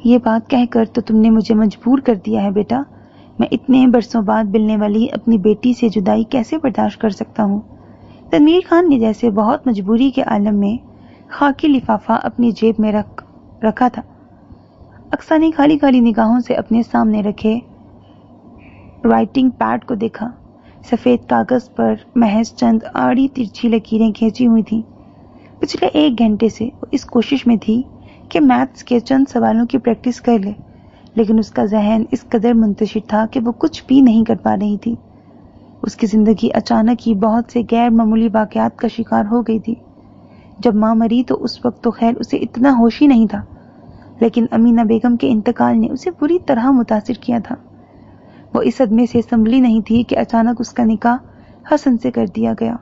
یہ بات کہہ کر تو تم نے مجھے مجبور کر دیا ہے بیٹا. میں اتنے برسوں بعد ملنے والی اپنی بیٹی سے جدائی کیسے برداشت کر سکتا ہوں؟ تنویر خان نے جیسے بہت مجبوری کے عالم میں خاکی لفافہ اپنی جیب میں رکھا تھا. اقصیٰ نے خالی خالی نگاہوں سے اپنے سامنے رکھے رائٹنگ پیڈ کو دیکھا. سفید کاغذ پر محض چند آڑی ترچھی لکیریں کھینچی ہوئی تھیں. پچھلے 1 گھنٹے سے وہ اس کوشش میں تھی کہ میتھس کے چند سوالوں کی پریکٹس کر لے، لیکن اس کا ذہن اس قدر منتشر تھا کہ وہ کچھ بھی نہیں کر پا رہی تھی. اس کی زندگی اچانک ہی بہت سے غیر معمولی واقعات کا شکار ہو گئی تھی. جب ماں مری تو اس وقت تو خیر اسے اتنا ہوش ہی نہیں تھا، لیکن امینہ بیگم کے انتقال نے اسے بری طرح متاثر کیا تھا. وہ اس صدمے سے سنبھلی نہیں تھی کہ اچانک اس کا نکاح حسن سے کر دیا گیا.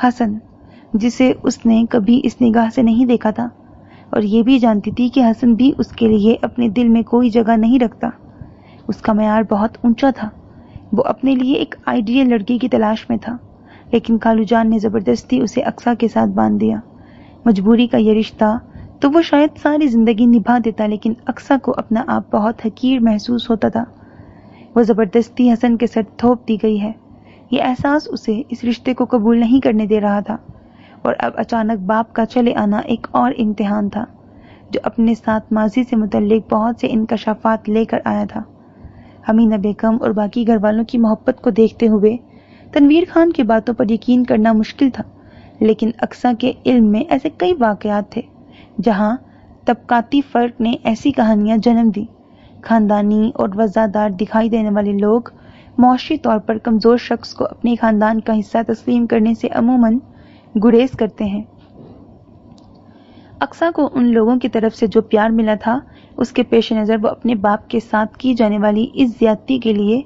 حسن جسے اس نے کبھی اس نگاہ سے نہیں دیکھا تھا، اور یہ بھی جانتی تھی کہ حسن بھی اس کے لیے اپنے دل میں کوئی جگہ نہیں رکھتا. اس کا معیار بہت اونچا تھا. وہ اپنے لیے ایک آئیڈیل لڑکی کی تلاش میں تھا، لیکن خالو جان نے زبردستی اسے اقصیٰ کے ساتھ باندھ دیا. مجبوری کا یہ رشتہ تو وہ شاید ساری زندگی نبھا دیتا، لیکن اقصیٰ کو اپنا آپ بہت حقیر محسوس ہوتا تھا. وہ زبردستی حسن کے سر تھوپ دی گئی ہے. یہ احساس اسے اس رشتے کو قبول نہیں کرنے دے رہا تھا، اور اب اچانک باپ کا چلے آنا ایک اور امتحان تھا جو اپنے ساتھ ماضی سے متعلق بہت سے انکشافات لے کر آیا تھا. امینہ بیگم اور باقی گھر والوں کی محبت کو دیکھتے ہوئے تنویر خان کی باتوں پر یقین کرنا مشکل تھا، لیکن اقصیٰ کے علم میں ایسے کئی واقعات تھے جہاں طبقاتی فرق نے ایسی کہانیاں جنم دی. خاندانی اور وزادار دکھائی دینے والے لوگ معاشی طور پر کمزور شخص کو اپنے خاندان کا حصہ تسلیم کرنے سے عموماً گریز کرتے ہیں. اقصیٰ کو ان لوگوں کی طرف سے جو پیار ملا تھا، اس کے پیش نظر وہ اپنے باپ کے ساتھ کی جانے والی اس زیادتی کے لیے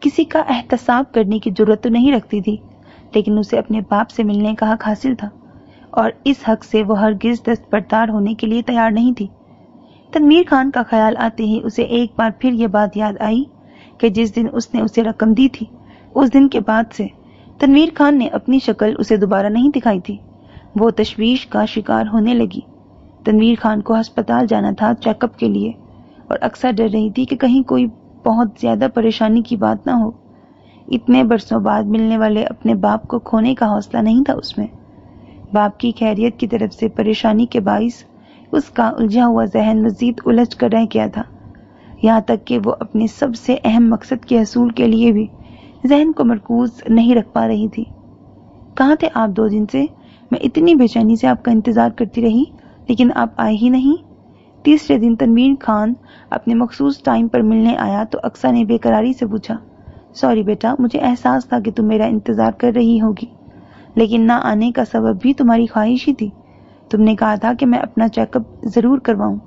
کسی کا احتساب کرنے کی جرات تو نہیں رکھتی تھی، لیکن اسے اپنے باپ سے ملنے کا حق حاصل تھا، اور اس حق سے وہ ہرگز دستبردار ہونے کے لیے تیار نہیں تھی. تنویر خان کا خیال آتے ہی اسے ایک بار پھر یہ بات یاد آئی کہ جس دن اس نے اسے رقم دی تھی، اس دن کے بعد سے تنویر خان نے اپنی شکل اسے دوبارہ نہیں دکھائی تھی. وہ تشویش کا شکار ہونے لگی. تنویر خان کو ہسپتال جانا تھا چیک اپ کے لیے، اور اقصیٰ ڈر رہی تھی کہ کہیں کوئی بہت زیادہ پریشانی کی بات نہ ہو. اتنے برسوں بعد ملنے والے اپنے باپ کو کھونے کا حوصلہ نہیں تھا اس میں. باپ کی خیریت کی طرف سے پریشانی کے باعث اس کا الجھا ہوا ذہن مزید الجھ کر رہ گیا تھا، یہاں تک کہ وہ اپنے سب سے اہم مقصد کے حصول کے لیے بھی ذہن کو مرکوز نہیں رکھ پا رہی تھی. کہاں تھے آپ 2 دن سے؟ میں اتنی بے چینی سے آپ کا انتظار کرتی رہی، لیکن آپ آئے ہی نہیں. تیسرے دن تنویر خان اپنے مخصوص ٹائم پر ملنے آیا تو اقصیٰ نے بے قراری سے پوچھا، سوری بیٹا، مجھے احساس تھا کہ تم میرا انتظار کر رہی ہوگی، لیکن نہ آنے کا سبب بھی تمہاری خواہش ہی تھی. تم نے کہا تھا کہ میں اپنا چیک اپ ضرور کرواؤں،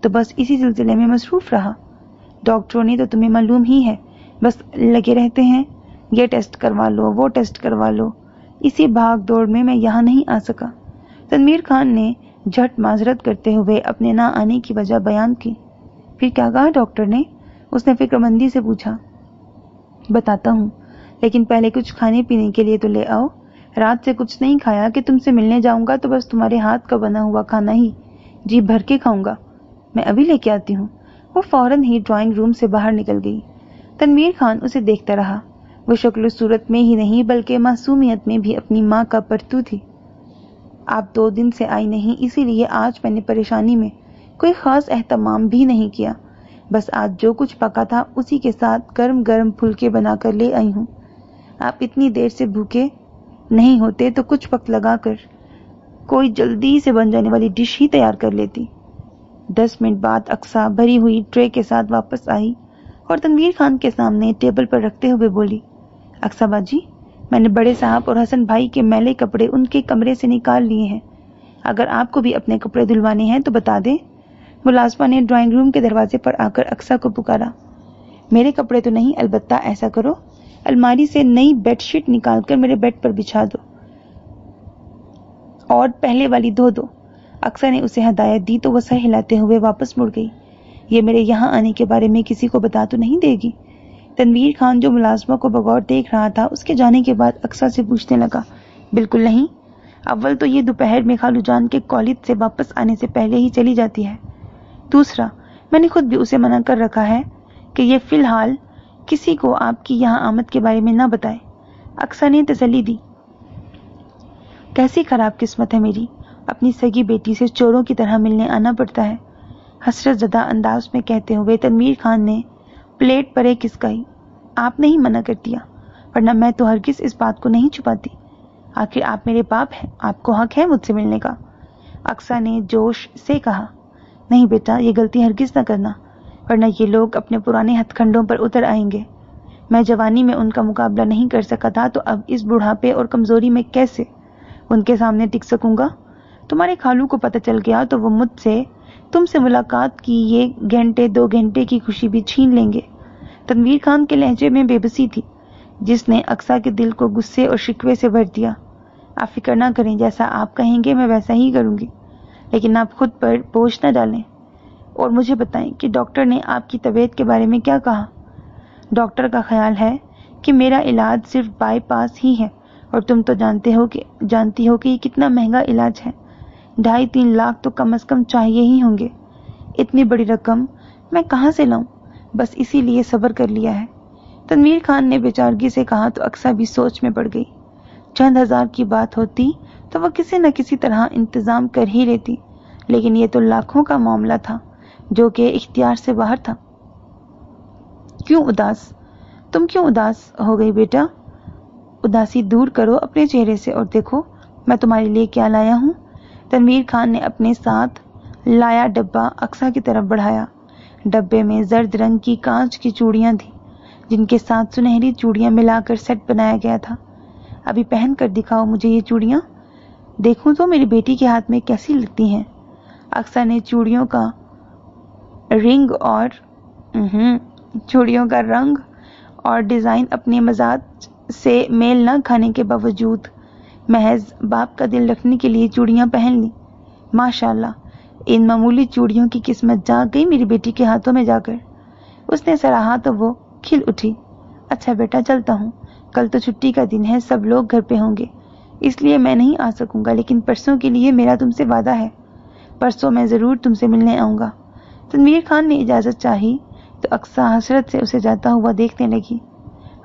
تو بس اسی سلسلے میں مصروف رہا. ڈاکٹروں نے تو تمہیں معلوم ہی ہے بس لگے رہتے ہیں، یہ ٹیسٹ کروا لو وہ ٹیسٹ کروا لو. اسی بھاگ دوڑ میں یہاں نہیں آ سکا. تنویر خان نے جھٹ معذرت کرتے ہوئے اپنے نہ آنے کی وجہ بیان کی. پھر کیا کہا ڈاکٹر نے؟ اس نے فکر مندی سے پوچھا. بتاتا ہوں، لیکن پہلے کچھ کھانے پینے کے لیے تو لے آؤ. رات سے کچھ نہیں کھایا کہ تم سے ملنے جاؤں گا تو بس تمہارے ہاتھ کا بنا ہوا کھانا ہی جی بھر کے کھاؤں گا. میں ابھی لے کے آتی ہوں. وہ فوراً ہی ڈرائنگ روم سے باہر نکل گئی. تنویر خان اسے دیکھتا رہا. وہ شکل و صورت میں ہی نہیں بلکہ معصومیت میں بھی اپنی ماں کا پرتو تھی. آپ 2 دن سے آئی نہیں، اسی لیے آج میں نے پریشانی میں کوئی خاص اہتمام بھی نہیں کیا. بس آج جو کچھ پکا تھا اسی کے ساتھ گرم گرم پھلکے بنا کر لے آئی ہوں. آپ اتنی دیر سے بھوکے نہیں ہوتے تو کچھ وقت لگا کر کوئی جلدی سے بن جانے والی ڈش ہی تیار کر لیتی. 10 منٹ بعد اقصیٰ بھری ہوئی ٹرے کے ساتھ واپس آئی اور تنویر خان کے سامنے ٹیبل پر رکھتے ہوئے بولی، اقصیٰ باجی، میں نے بڑے صاحب اور حسن بھائی کے میلے کپڑے ان کے کمرے سے نکال لیے ہیں. اگر آپ کو بھی اپنے کپڑے دھلوانے ہیں تو بتا دیں. ملازمہ نے ڈرائنگ روم کے دروازے پر آ کر اقصیٰ کو پکارا. میرے کپڑے تو نہیں، البتہ ایسا کرو، الماری سے نئی بیڈ شیٹ نکال کر میرے بیڈ پر بچھا دو اور پہلے والی دھو دو. اقصیٰ نے اسے ہدایت دی تو وہ سر ہلاتے ہوئے واپس مڑ گئی. یہ میرے یہاں آنے کے بارے میں کسی کو بتا تو نہیں دے گی؟ تنویر خان جو ملازمہ کو بغور دیکھ رہا تھا اس کے جانے کے بعد اقصیٰ سے پوچھنے لگا. بالکل نہیں. اول تو یہ دوپہر میں خالو جان کے کالج سے واپس آنے سے پہلے ہی چلی جاتی ہے. دوسرا، میں نے خود بھی اسے منع کر رکھا ہے کہ یہ فی الحال کسی کو آپ کی یہاں آمد کے بارے میں نہ بتائے۔ اقصیٰ نے تسلی دی۔ کیسی خراب قسمت ہے میری، اپنی سگی بیٹی سے چوروں کی طرح ملنے آنا پڑتا ہے، حسرت زدہ انداز میں کہتے ہوئے تنویر خان نے پلیٹ پر ایک کھسکائی۔ آپ نے ہی منع کر دیا، ورنہ میں تو ہرگز اس بات کو نہیں چھپاتی۔ آخر آپ میرے باپ ہیں، آپ کو حق ہے مجھ سے ملنے کا۔ اقصیٰ نے جوش سے کہا، نہیں بیٹا، یہ غلطی ہرگز نہ کرنا، ورنہ یہ لوگ اپنے پرانے ہتھ کنڈوں پر اتر آئیں گے۔ میں جوانی میں ان کا مقابلہ نہیں کر سکا تھا، تو اب اس بڑھاپے اور کمزوری میں کیسے ان کے سامنے ٹک سکوں گا؟ تمہارے خالو کو پتہ چل گیا تو وہ مجھ سے تم سے ملاقات کی یہ گھنٹے 2 گھنٹے کی خوشی بھی چھین لیں گے۔ تنویر خان کے لہجے میں بے بسی تھی، جس نے اقصیٰ کے دل کو غصے اور شکوے سے بھر دیا۔ آپ فکر نہ کریں، جیسا آپ کہیں گے میں ویسا ہی کروں گی، لیکن آپ خود پر بوجھ نہ ڈالیں۔ اور مجھے بتائیں کہ ڈاکٹر نے آپ کی طبیعت کے بارے میں کیا کہا؟ ڈاکٹر کا خیال ہے کہ میرا علاج صرف بائی پاس ہی ہے، اور تم تو جانتی ہو کہ یہ کتنا مہنگا علاج ہے۔ 2.5-3 لاکھ تو کم از کم چاہیے ہی ہوں گے۔ اتنی بڑی رقم میں کہاں سے لاؤں؟ بس اسی لیے صبر کر لیا ہے۔ تنویر خان نے بیچارگی سے کہا تو اقصیٰ بھی سوچ میں پڑ گئی۔ چند ہزار کی بات ہوتی تو وہ کسی نہ کسی طرح انتظام کر ہی لیتی، لیکن یہ تو لاکھوں کا معاملہ تھا جو کہ اختیار سے باہر تھا۔ تم کیوں اداس ہو گئی بیٹا؟ اداسی دور کرو اپنے چہرے سے اور دیکھو میں تمہارے لیے کیا لایا ہوں۔ تنویر خان نے اپنے ساتھ لایا ڈبہ اقصیٰ کی طرف بڑھایا۔ ڈبے میں زرد رنگ کی کانچ کی چوڑیاں تھیں، جن کے ساتھ سنہری چوڑیاں ملا کر سیٹ بنایا گیا تھا۔ ابھی پہن کر دکھاؤ مجھے یہ چوڑیاں، دیکھوں تو میری بیٹی کے ہاتھ میں کیسی لگتی ہیں۔ اقصیٰ نے چوڑیوں کا رنگ اور ڈیزائن اپنے مزاج سے میل نہ کھانے کے باوجود محض باپ کا دل رکھنے کے لیے چوڑیاں پہن لی۔ ماشاءاللہ، ان معمولی چوڑیوں کی قسمت جاگ گئی میری بیٹی کے ہاتھوں میں جا کر۔ اس نے سراہا تو وہ کھل اٹھی۔ اچھا بیٹا، چلتا ہوں، کل تو چھٹی کا دن ہے، سب لوگ گھر پہ ہوں گے، اس لیے میں نہیں آ سکوں گا، لیکن پرسوں کے لیے میرا تم سے وعدہ ہے، پرسوں میں ضرور تم سے ملنے آؤں گا۔ تنویر خان نے اجازت چاہی تو اقصیٰ حسرت سے اسے جاتا ہوا دیکھنے لگی۔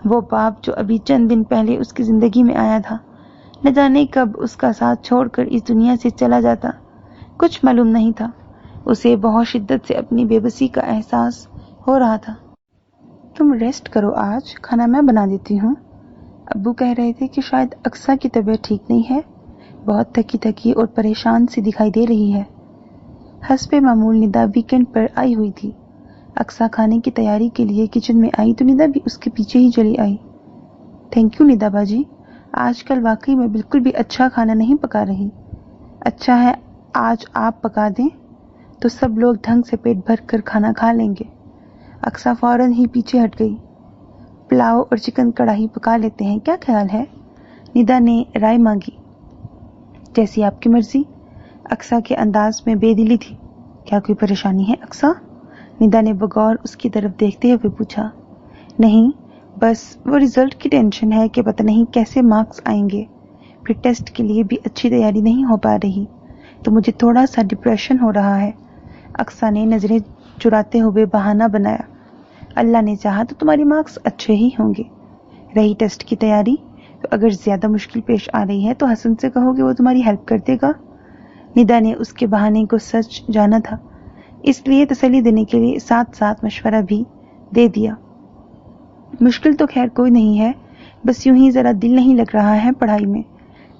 وہ باپ جو ابھی چند دن پہلے اس کی زندگی میں آیا تھا، نہ جانے کب اس کا ساتھ چھوڑ کر اس دنیا سے چلا جاتا، کچھ معلوم نہیں تھا۔ اسے بہت شدت سے اپنی بے بسی کا احساس ہو رہا تھا۔ تم ریسٹ کرو، آج کھانا میں بنا دیتی ہوں۔ ابو کہہ رہے تھے کہ شاید اقصیٰ کی طبیعت ٹھیک نہیں ہے، بہت تھکی اور پریشان سی دکھائی دے رہی ہے۔ حسب معمول ندا ویکینڈ پر آئی ہوئی تھی۔ اقصیٰ کھانے کی تیاری کے لیے کچن میں آئی تو ندا بھی اس کے پیچھے ہی چلی آئی۔ تھینک یو ندا باجی، آج کل واقعی میں بالکل بھی اچھا کھانا نہیں پکا رہی۔ اچھا ہے آج آپ پکا دیں تو سب لوگ ڈھنگ سے پیٹ بھر کر کھانا کھا لیں گے۔ اقصیٰ فوراً ہی پیچھے ہٹ گئی۔ پلاؤ اور چکن کڑھائی پکا لیتے ہیں، کیا خیال ہے؟ ندا نے رائے مانگی۔ جیسی آپ کی مرضی۔ اقصیٰ کے انداز میں بے دلی تھی۔ کیا کوئی پریشانی ہے اقصیٰ؟ ندا نے بغور اس کی طرف دیکھتے ہوئے پوچھا۔ نہیں، بس وہ رزلٹ کی ٹینشن ہے کہ پتہ نہیں کیسے مارکس آئیں گے، پھر ٹیسٹ کے لیے بھی اچھی تیاری نہیں ہو پا رہی، تو مجھے تھوڑا سا ڈپریشن ہو رہا ہے۔ اقصیٰ نے نظریں چراتے ہوئے بہانہ بنایا۔ اللہ نے چاہا تو تمہارے مارکس اچھے ہی ہوں گے۔ رہی ٹیسٹ کی تیاری، تو اگر زیادہ مشکل پیش آ رہی ہے تو حسن سے کہو کہ وہ تمہاری ہیلپ کر دے گا۔ ندا نے اس کے بہانے کو سچ جانا تھا، اس لیے تسلی دینے کے لیے ساتھ ساتھ مشورہ بھی دے دیا۔ مشکل تو خیر کوئی نہیں ہے، بس یوں ہی ذرا دل نہیں لگ رہا ہے پڑھائی میں،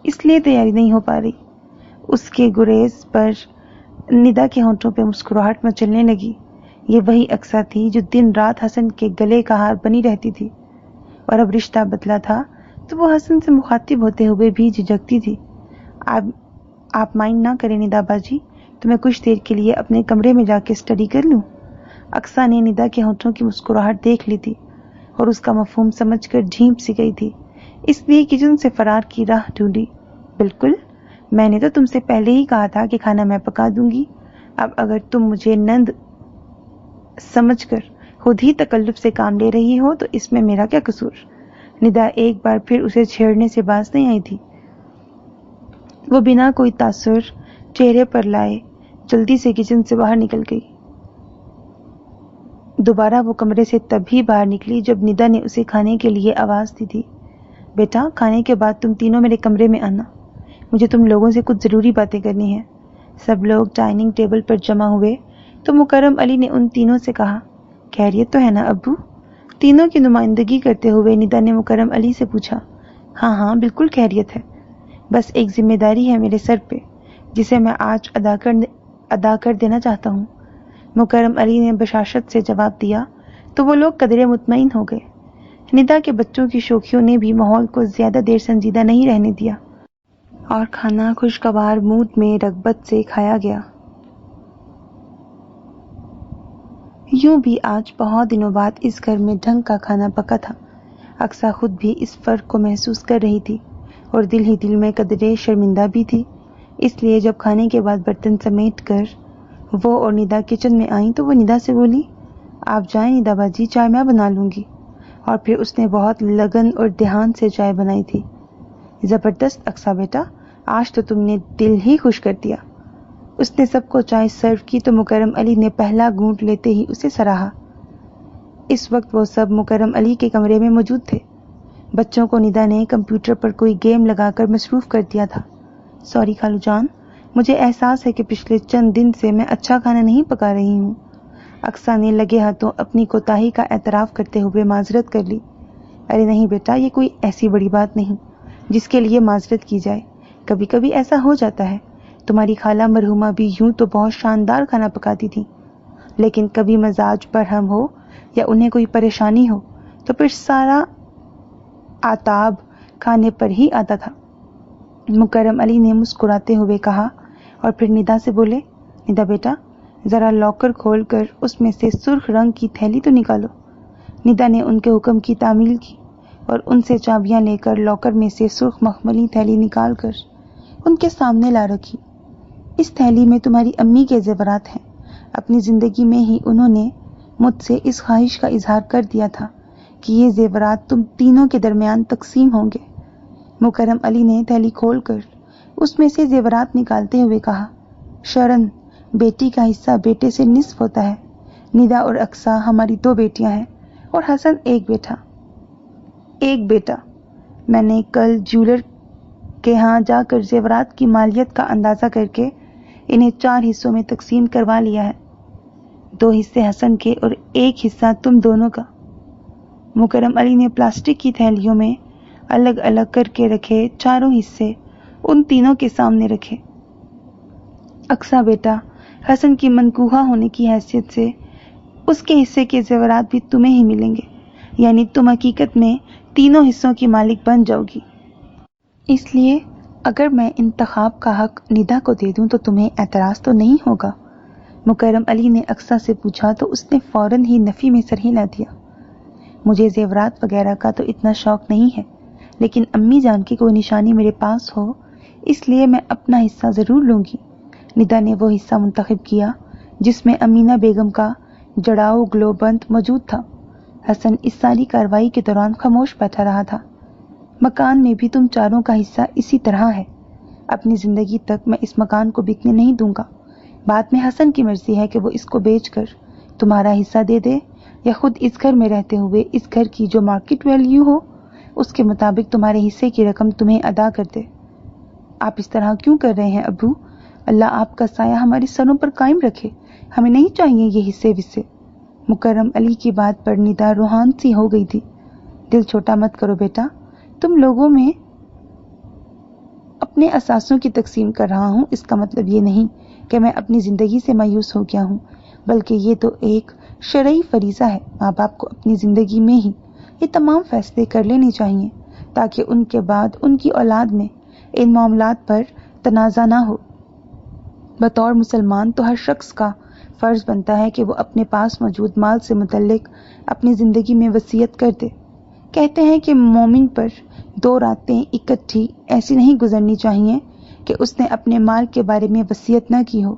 اس لیے تیاری نہیں ہو پا رہی۔ اس کے گریز پر ندا کے ہونٹوں پہ مسکراہٹ مچلنے لگی۔ یہ وہی اقصیٰ تھی جو دن رات حسن کے گلے کا ہار بنی رہتی تھی، اور اب رشتہ بدلا تھا تو وہ حسن سے مخاطب ہوتے ہوئے بھی جھجکتی تھی۔ آپ مائنڈ نہ کریں ندا باجی، تو میں کچھ دیر کے لیے اپنے کمرے میں جا کے اسٹڈی کر لوں۔ اقصیٰ نے ندا کے ہونٹوں کی مسکراہٹ دیکھ لی تھی اور اس کا مفہوم سمجھ کر جھیپ سی گئی تھی، اس لیے کچن سے فرار کی راہ ڈھونڈی۔ بالکل، میں نے تو تم سے پہلے ہی کہا تھا کہ کھانا میں پکا دوں گی، اب اگر تم مجھے نند سمجھ کر خود ہی تکلف سے کام لے رہی ہو تو اس میں میرا کیا قصور؟ ندا ایک بار پھر اسے چھیڑنے سے باز نہیں آئی تھی۔ وہ بنا کوئی تاثر چہرے پر لائے جلدی سے کچن سے باہر نکل گئی۔ دوبارہ وہ کمرے سے تبھی باہر نکلی جب ندا نے اسے کھانے کے لیے آواز دی تھی۔ بیٹا، کھانے کے بعد تم تینوں میرے کمرے میں آنا، مجھے تم لوگوں سے کچھ ضروری باتیں کرنی ہیں۔ سب لوگ ڈائننگ ٹیبل پر جمع ہوئے تو مکرم علی نے ان تینوں سے کہا، خیریت تو ہے نا ابو؟ تینوں کی نمائندگی کرتے ہوئے ندا نے مکرم علی سے پوچھا۔ ہاں ہاں بالکل خیریت ہے، بس ایک ذمہ داری ہے میرے سر پہ جسے میں آج ادا کر دینا چاہتا ہوں۔ مکرم علی نے بشاشت سے جواب دیا تو وہ لوگ قدرے مطمئن ہو گئے۔ ندا کے بچوں کی شوخیوں نے بھی ماحول کو زیادہ دیر سنجیدہ نہیں رہنے دیا اور کھانا خوشگوار موڈ میں رغبت سے کھایا گیا۔ یوں بھی آج بہت دنوں بعد اس گھر میں ڈھنگ کا کھانا پکا تھا۔ اقصیٰ خود بھی اس فرق کو محسوس کر رہی تھی اور دل ہی دل میں قدرے شرمندہ بھی تھی۔ اس لیے جب کھانے کے بعد برتن سمیٹ کر وہ اور ندا کچن میں آئیں تو وہ ندا سے بولی، آپ جائیں ندا باجی، چائے میں بنا لوں گی۔ اور پھر اس نے بہت لگن اور دھیان سے چائے بنائی تھی۔ زبردست اقصیٰ بیٹا، آج تو تم نے دل ہی خوش کر دیا۔ اس نے سب کو چائے سرو کی تو مکرم علی نے پہلا گھونٹ لیتے ہی اسے سراہا۔ اس وقت وہ سب مکرم علی کے کمرے میں موجود تھے۔ بچوں کو ندا نے کمپیوٹر پر کوئی گیم لگا کر مصروف کر دیا تھا۔ سوری خالو جان، مجھے احساس ہے کہ پچھلے چند دن سے میں اچھا کھانا نہیں پکا رہی ہوں۔ اقصیٰ نے لگے ہاتھوں اپنی کوتاہی کا اعتراف کرتے ہوئے معذرت کر لی۔ ارے نہیں بیٹا، یہ کوئی ایسی بڑی بات نہیں جس کے لیے معذرت کی جائے، کبھی کبھی ایسا ہو جاتا ہے۔ تمہاری خالہ مرحومہ بھی یوں تو بہت شاندار کھانا پکاتی تھی، لیکن کبھی مزاج برہم ہو یا انہیں کوئی پریشانی ہو تو پھر سارا آتاب کھانے پر ہی آتا تھا۔ مکرم علی نے مسکراتے ہوئے کہا اور پھر ندا سے بولے، ندا بیٹا ذرا لاکر کھول کر اس میں سے سرخ رنگ کی تھیلی تو نکالو۔ ندا نے ان کے حکم کی تعمیل کی اور ان سے چابیاں لے کر لاکر میں سے سرخ مخملی تھیلی نکال کر ان کے سامنے لا رکھی۔ اس تھیلی میں تمہاری امی کے زیورات ہیں۔ اپنی زندگی میں ہی انہوں نے مجھ سے اس خواہش کا اظہار کر دیا تھا کہ یہ زیورات تم تینوں کے درمیان تقسیم ہوں گے۔ مکرم علی نے تھیلی کھول کر اس میں سے زیورات نکالتے ہوئے کہا، شرن، بیٹی کا حصہ بیٹے سے نصف ہوتا ہے۔ ندا اور اقصیٰ ہماری 2 بیٹیاں ہیں اور حسن ایک بیٹا۔ میں نے کل جیولر کے ہاں جا کر زیورات کی مالیت کا اندازہ کر کے انہیں 4 حصوں میں تقسیم کروا لیا ہے، 2 حصے حسن کے اور 1 حصہ تم دونوں کا۔ مکرم علی نے پلاسٹک کی تھیلیوں میں الگ الگ کر کے رکھے 4 حصے ان تینوں کے سامنے رکھے۔ اقصیٰ بیٹا، حسن کی منکوحہ ہونے کی حیثیت سے اس کے حصے کے زیورات بھی تمہیں ہی ملیں گے، یعنی تم حقیقت میں تینوں حصوں کی مالک بن جاؤ گی۔ اس لیے اگر میں انتخاب کا حق ندا کو دے دوں تو تمہیں اعتراض تو نہیں ہوگا؟ مکرم علی نے اقصیٰ سے پوچھا تو اس نے فوراً ہی نفی میں سر ہلا دیا۔ مجھے زیورات وغیرہ کا تو اتنا شوق نہیں ہے، لیکن امی جان کی کوئی نشانی میرے پاس ہو اس لیے میں اپنا حصہ ضرور لوں گی۔ ندا نے وہ حصہ منتخب کیا جس میں امینہ بیگم کا جڑاؤ گلو بند موجود تھا۔ حسن اس ساری کارروائی کے دوران خاموش بیٹھا رہا تھا۔ مکان میں بھی تم چاروں کا حصہ اسی طرح ہے۔ اپنی زندگی تک میں اس مکان کو بکنے نہیں دوں گا۔ بعد میں حسن کی مرضی ہے کہ وہ اس کو بیچ کر تمہارا حصہ دے دے یا خود اس گھر میں رہتے ہوئے اس گھر کی جو مارکیٹ ویلیو ہو اس کے مطابق تمہارے حصے کی رقم تمہیں ادا کر دے۔ آپ اس طرح کیوں کر رہے ہیں ابو؟ اللہ آپ کا سایہ ہمارے سروں پر قائم رکھے، ہمیں نہیں چاہیے یہ حصے وصے۔ مکرم علی کی بات پر ندا روحان سی ہو گئی تھی۔ دل چھوٹا مت کرو بیٹا، تم لوگوں میں اپنے اثاثوں کی تقسیم کر رہا ہوں، اس کا مطلب یہ نہیں کہ میں اپنی زندگی سے مایوس ہو گیا ہوں، بلکہ یہ تو ایک شرعی فریضہ ہے۔ ماں باپ کو اپنی زندگی میں ہی یہ تمام فیصلے کر لینے چاہیے تاکہ ان کے بعد ان کی اولاد میں ان معاملات پر تنازع نہ ہو۔ بطور مسلمان تو ہر شخص کا فرض بنتا ہے کہ وہ اپنے پاس موجود مال سے متعلق اپنی زندگی میں وصیت کر دے۔ کہتے ہیں کہ مومن پر 2 راتیں اکٹھی ایسی نہیں گزرنی چاہیے کہ اس نے اپنے مال کے بارے میں وصیت نہ کی ہو۔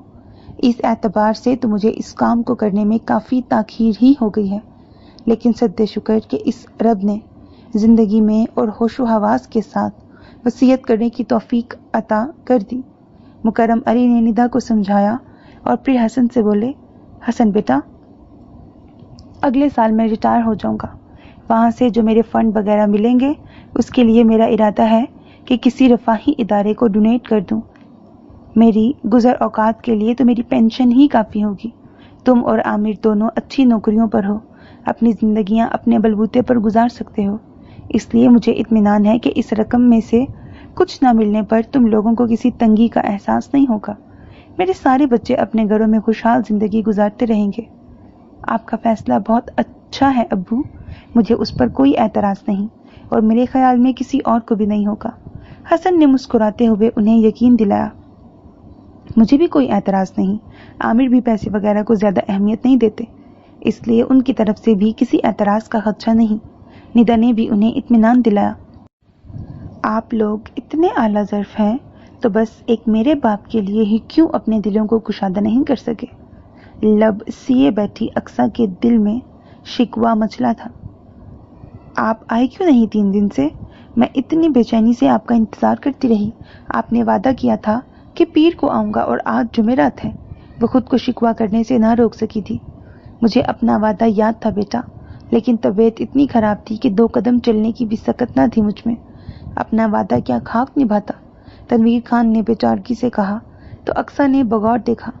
اس اعتبار سے تو مجھے اس کام کو کرنے میں کافی تاخیر ہی ہو گئی ہے، لیکن سد شکر کہ اس رب نے زندگی میں اور ہوش و حواس کے ساتھ وصیت کرنے کی توفیق عطا کر دی۔ مکرم علی نے ندا کو سمجھایا اور پھر حسن سے بولے، حسن بیٹا अगले साल मैं रिटायर हो जाऊंगा। वहां से जो मेरे फंड वगैरह मिलेंगे उसके लिए मेरा इरादा है कि किसी रफाही इदारे को डोनेट कर दूं। मेरी गुजर औकात के लिए तो मेरी पेंशन ही काफी होगी। तुम और आमिर दोनों अच्छी नौकरियों पर हो, अपनी जिंदगियां अपने बलबूते पर गुजार सकते हो, इसलिए मुझे इत्मीनान है कि इस रकम में से कुछ न मिलने पर तुम लोगों को किसी तंगी का एहसास नहीं होगा। मेरे सारे बच्चे अपने घरों में खुशहाल जिंदगी गुजारते रहेंगे। आपका फैसला बहुत अच्छा है अब्बू, मुझे उस पर कोई एतराज नहीं और मेरे ख्याल में किसी और को भी नहीं होगा। हसन ने मुस्कुराते हुए उन्हें यकीन दिलाया। मुझे भी कोई एतराज नहीं। आमिर भी पैसे वगैरह को ज्यादा अहमियत नहीं देते, इसलिए उनकी तरफ से भी किसी एतराज का खदशा नहीं। निदा ने भी उन्हें इत्मीनान दिलाया। आप लोग इतने आला ज़र्फ हैं तो बस एक मेरे बाप के लिए ही क्यों अपने दिलों को कुशादा नहीं कर सके। लब सिए बैठी अक्सा के दिल में शिकवा मचला था। आप आए क्यों नहीं 3 दिन से? मैं इतनी बेचैनी से आपका इंतजार करती रही। आपने वादा किया था कि पीर को आऊंगा और आज जुमेरात है। वो खुद को शिकवा करने से ना रोक सकी थी। मुझे अपना वादा याद था बेटा, लेकिन तबीयत इतनी खराब थी कि 2 कदम चलने की भी सकत ना थी मुझ में। अपना वादा क्या खाक निभाता? तनवीर खान ने बेचारगी से कहा तो अक्सा ने बगौर देखा।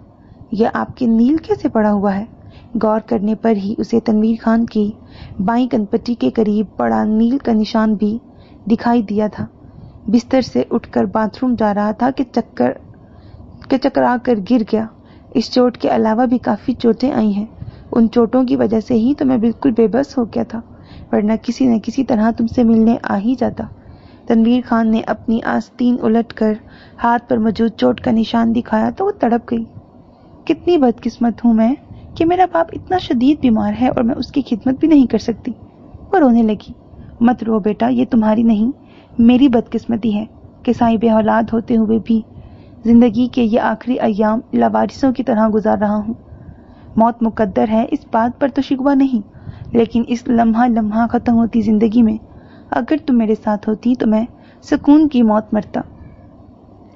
यह आपके नील कैसे पड़ा हुआ है? गौर करने पर ही उसे तनवीर खान की बाईं कनपट्टी के करीब पड़ा नील का निशान भी दिखाई दिया था। बिस्तर से उठकर बाथरूम जा रहा था कि चकरा कर गिर गया। इस चोट के अलावा भी काफी चोटें आई हैं। उन चोटों की वजह से ही तो मैं बिल्कुल बेबस हो गया था, वरना किसी न किसी तरह तुमसे मिलने आ ही जाता। तनवीर खान ने अपनी आस्तीन उलटकर हाथ पर मौजूद चोट का निशान दिखाया तो वो तड़प गई। कितनी बदकिस्मत हूं मैं कि मेरा बाप इतना शदीद बीमार है और मैं उसकी खिदमत भी नहीं कर सकती। वो रोने लगी। मत रो बेटा, ये तुम्हारी नहीं मेरी बदकिस्मती है कि साहिब औलाद होते हुए भी जिंदगी के ये आखिरी अय्याम लावारिसों की तरह गुजार रहा हूँ। मौत मुकद्दर है, इस बात पर तो शिकवा नहीं, लेकिन इस लम्हा खत्म होती जिंदगी में अगर तुम मेरे साथ होती तो मैं सुकून की मौत मरता।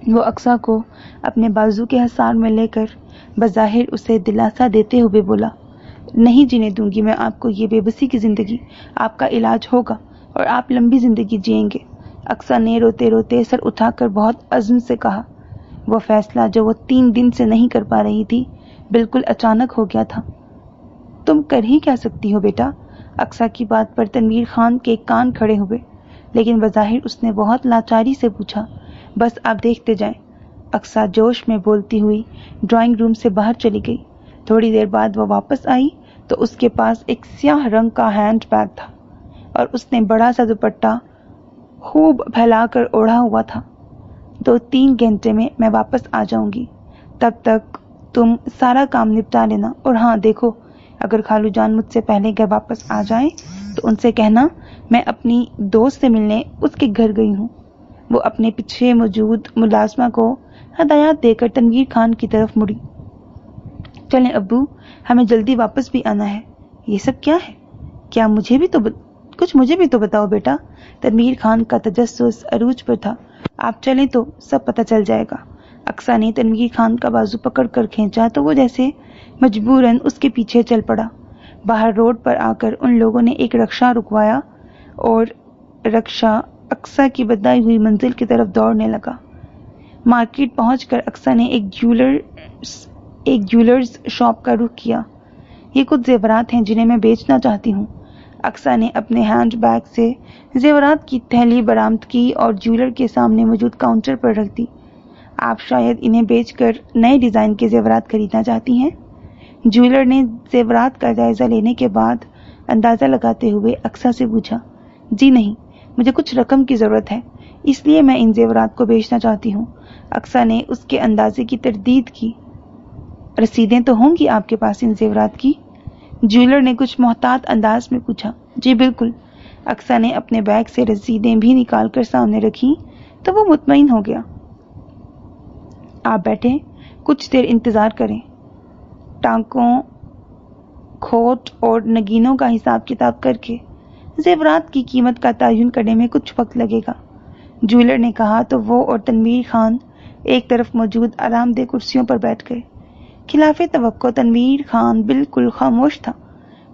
वो अक्सा को अपने बाजू के हसार में लेकर बज़ाहिर उसे दिलासा देते हुए बोला, नहीं जीने दूंगी मैं आपको ये बेबसी की जिंदगी। आपका इलाज होगा और आप लंबी जिंदगी जिएंगे। अक्सा ने रोते रोते सर उठाकर बहुत अज़्म से कहा। वो फैसला जो वो 3 दिन से नहीं कर पा रही थी बिल्कुल अचानक हो गया था। तुम कर ही क्या सकती हो बेटा? अक्सा की बात पर तनवीर खान के कान खड़े हुए, लेकिन बज़ाहिर उसने बहुत लाचारी से पूछा, बस आप देखते जाएं। अक्सा जोश में बोलती हुई ड्राइंग रूम से बाहर चली गई। थोड़ी देर बाद वो वापस आई तो उसके पास एक स्याह रंग का हैंड बैग था और उसने बड़ा सा दुपट्टा खूब फैलाकर ओढ़ा हुआ था। 2-3 घंटे में मैं वापस आ जाऊंगी, तब तक तुम सारा काम निपटा लेना। और हाँ देखो, अगर खालू जान मुझसे पहले घर वापस आ जाए तो उनसे कहना मैं अपनी दोस्त से मिलने उसके घर गई हूँ। वो अपने पीछे मौजूद मुलाजमा को हदायत देकर तनवीर खान की तरफ मुड़ी। चलें अब्बू, हमें जल्दी वापस भी आना है। ये सब क्या है? क्या मुझे भी तो बताओ बेटा। तनवीर खान का तजस्सुस अरूज पर था। आप चलें तो सब पता चल जाएगा। अक्सा ने तनवीर खान का बाजू पकड़ कर खींचा तो वो जैसे मजबूरन उसके पीछे चल पड़ा। बाहर रोड पर आकर उन लोगों ने एक रक्षा रुकवाया और रक्षा अक्सा की बताई हुई मंजिल की तरफ दौड़ने लगा। मार्केट पहुंचकर अक्सा ने एक ज्वेलर्स शॉप का रुख किया। ये कुछ जेवरात हैं जिन्हें मैं बेचना चाहती हूँ। अक्सा ने अपने हैंड बैग से जेवरात की थैली बरामद की और ज्वेलर के सामने मौजूद काउंटर पर रख दी। आप शायद इन्हें बेचकर नए डिजाइन के जेवरात खरीदना चाहती हैं? ज्वेलर ने जेवरात का जायजा लेने के बाद अंदाजा लगाते हुए अक्सा से पूछा। जी नहीं, मुझे कुछ रकम की जरूरत है, इसलिए मैं इन जेवरात को बेचना चाहती हूँ। अक्सा ने उसके अंदाजे की तरदीद की। रसीदें तो होंगी आपके पास इन जेवरात की? ज्वेलर ने कुछ मोहतात अंदाज में पूछा। जी बिल्कुल। अक्सा ने अपने बैग से रसीदें भी निकालकर सामने रखी तो वो मुतमईन हो गया। आप बैठे, कुछ देर इंतजार करें। टांकों, खोट और नगीनों का हिसाब किताब करके जेवरात की कीमत का तयन करने में कुछ वक्त लगेगा, ज्वेलर ने कहा तो वो और तनवीर खान एक तरफ मौजूद आरामदेह कुर्सियों पर बैठ गए। खिलाफे तवक्को तनवीर खान बिल्कुल खामोश था।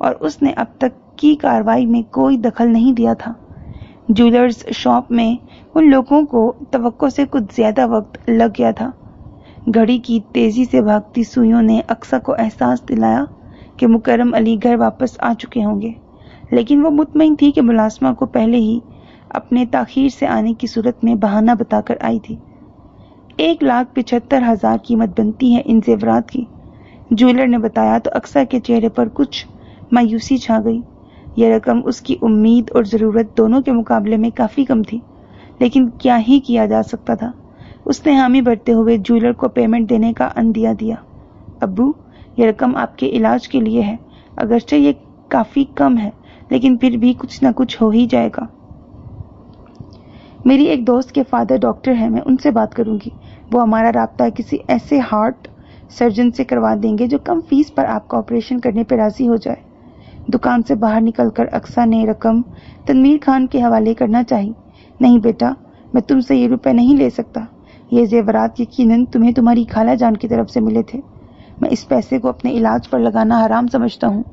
اور اس نے اب تक کی کارروائی میں کوئی دخل نہیں دیا تھا۔ جیولرز شاپ میں ان لوگوں کو توقع سے کچھ زیادہ وقت لگ گیا تھا۔ گھڑی کی تیزی سے بھاگتی سوئیوں نے اقصیٰ کو احساس دلایا کہ مکرم علی گھر واپس آ چکے ہوں گے، لیکن وہ مطمئن تھی کہ ملازمہ کو پہلے ہی اپنے تاخیر سے آنے کی صورت میں بہانہ بتا کر آئی تھی۔ 1,75,000 قیمت بنتی ہے ان زیورات کی، جیولر نے بتایا تو اقصیٰ کے چہرے پر کچھ مایوسی چھا گئی۔ یہ رقم اس کی امید اور ضرورت دونوں کے مقابلے میں کافی کم تھی، لیکن کیا ہی کیا جا سکتا تھا۔ اس نے حامی بھرتے ہوئے جیولر کو پیمنٹ دینے کا عندیہ دیا۔ ابو، یہ رقم آپ کے علاج کے لیے ہے، اگرچہ یہ کافی کم ہے، لیکن پھر بھی کچھ نہ کچھ ہو ہی جائے گا۔ میری ایک دوست کے فادر ڈاکٹر ہیں، میں ان سے بات کروں گی، وہ ہمارا رابطہ کسی ایسے ہارٹ سرجن سے کروا دیں گے جو کم فیس پر آپ کا آپریشن کرنے پہ راضی ہو جائے۔ دکان سے باہر نکل کر اقصیٰ نے رقم تنویر خان کے حوالے کرنا چاہی۔ نہیں بیٹا، میں تم سے یہ روپے نہیں لے سکتا، یہ زیورات یقیناً تمہیں تمہاری خالہ جان کی طرف سے ملے تھے۔ میں اس پیسے کو اپنے علاج پر لگانا حرام سمجھتا ہوں۔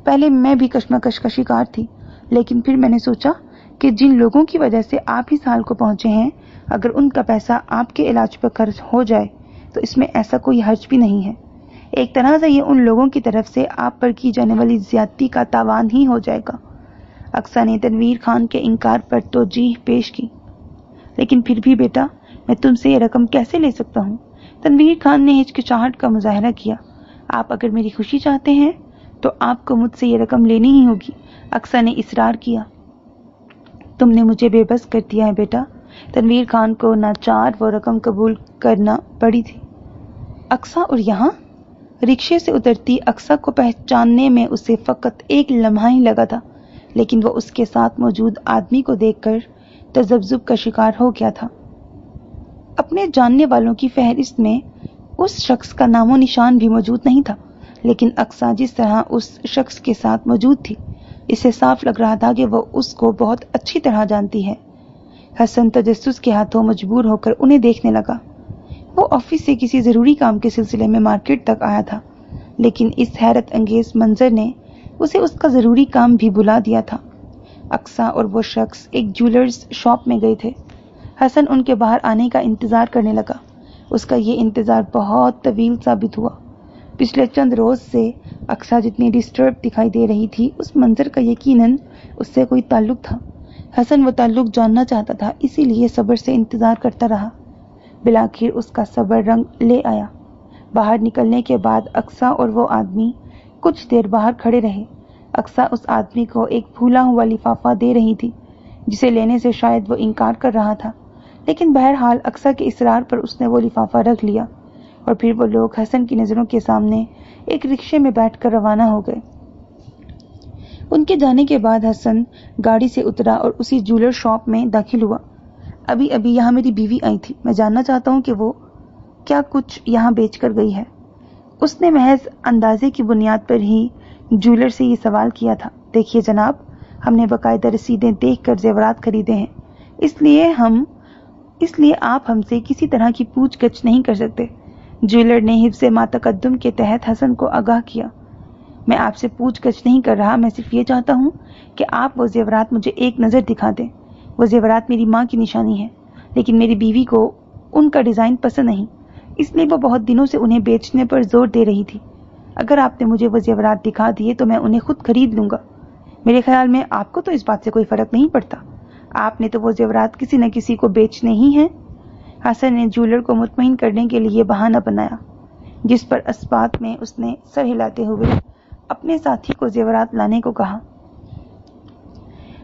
پہلے میں بھی کشمکش کا شکار تھی، لیکن پھر میں نے سوچا کہ جن لوگوں کی وجہ سے آپ اس حال کو پہنچے ہیں، اگر ان کا پیسہ آپ کے علاج پر خرچ ہو جائے تو اس میں ایسا کوئی حرج بھی نہیں ہے۔ ایک طرح سے یہ ان لوگوں کی طرف سے آپ پر کی جانے والی زیادتی کا تاوان ہی ہو جائے گا۔ اقصیٰ نے تنویر خان کے انکار پر توجیہ پیش کی۔ لیکن پھر بھی بیٹا، میں تم سے یہ رقم کیسے لے سکتا ہوں؟ تنویر خان نے ہچکچاہٹ کا مظاہرہ کیا۔ آپ اگر میری خوشی چاہتے ہیں تو آپ کو مجھ سے یہ رقم لینی ہی ہوگی، اقصیٰ نے اصرار کیا۔ تم نے مجھے بے بس کر دیا ہے بیٹا۔ تنویر خان کو ناچار وہ رقم قبول کرنا پڑی تھی۔ اقصیٰ اور یہاں؟ رکشے سے اترتی اقصیٰ کو پہچاننے میں اسے فقط ایک لمحہ ہی لگا تھا، لیکن وہ اس کے ساتھ موجود آدمی کو دیکھ کر تذبذب کا شکار ہو گیا تھا۔ اپنے جاننے والوں کی فہرست میں اس شخص کا نام و نشان بھی موجود نہیں تھا، لیکن اقصیٰ جس طرح اس شخص کے ساتھ موجود تھی، اسے صاف لگ رہا تھا کہ وہ اس کو بہت اچھی طرح جانتی ہے۔ حسن تجسس کے ہاتھوں مجبور ہو کر انہیں دیکھنے لگا۔ وہ آفس سے کسی ضروری کام کے سلسلے میں مارکیٹ تک آیا تھا، لیکن اس حیرت انگیز منظر نے اسے اس کا ضروری کام بھی بھلا دیا تھا۔ اقصیٰ اور وہ شخص ایک جیولرز شاپ میں گئے تھے۔ حسن ان کے باہر آنے کا انتظار کرنے لگا۔ اس کا یہ انتظار بہت طویل ثابت ہوا۔ پچھلے چند روز سے اقصیٰ جتنی ڈسٹرب دکھائی دے رہی تھی، اس منظر کا یقیناً اس سے کوئی تعلق تھا۔ حسن وہ تعلق جاننا چاہتا تھا، اسی لیے صبر سے انتظار کرتا رہا۔ بالآخر اس کا صبر رنگ لے آیا۔ باہر نکلنے کے بعد اقصیٰ اور وہ آدمی کچھ دیر باہر کھڑے رہے۔ اقصیٰ اس آدمی کو ایک پھولا ہوا لفافہ دے رہی تھی، جسے لینے سے شاید وہ انکار کر رہا تھا، لیکن بہرحال اقصیٰ کے اصرار پر اس نے وہ لفافہ رکھ لیا، اور پھر وہ لوگ حسن کی نظروں کے سامنے ایک رکشے میں بیٹھ کر روانہ ہو گئے۔ ان کے جانے کے بعد حسن گاڑی سے اترا اور اسی جیولر شاپ میں داخل ہوا۔ ابھی یہاں میری بیوی آئی تھی، میں جاننا چاہتا ہوں کہ وہ کیا کچھ یہاں بیچ کر گئی ہے۔ اس نے محض اندازے کی بنیاد پر ہی جیولر سے یہ سوال کیا تھا۔ دیکھیے جناب، ہم نے باقاعدہ رسیدیں دیکھ کر زیورات خریدے ہیں، اس لیے آپ ہم سے کسی طرح کی پوچھ گچھ نہیں کر سکتے۔ جیولر نے حفظ ما تقدم کے تحت حسن کو آگاہ کیا۔ میں آپ سے پوچھ گچھ نہیں کر رہا، میں صرف یہ چاہتا ہوں کہ آپ وہ زیورات مجھے ایک نظر دکھا دیں۔ وہ زیورات میری ماں کی نشانی ہے، لیکن میری بیوی کو ان کا ڈیزائن پسند نہیں، اس لیے وہ بہت دنوں سے انہیں بیچنے پر زور دے رہی تھی۔ اگر آپ نے مجھے وہ زیورات دکھا دیے تو میں انہیں خود خرید لوں گا۔ میرے خیال میں آپ کو تو اس بات سے کوئی فرق نہیں پڑتا، آپ نے تو وہ زیورات کسی نہ کسی کو بیچنے ہی ہیں۔ حسن نے جیولر کو مطمئن کرنے کے لیے بہانہ بنایا، جس پر اسبات میں اس نے سر ہلاتے ہوئے اپنے ساتھی کو زیورات لانے کو کہا۔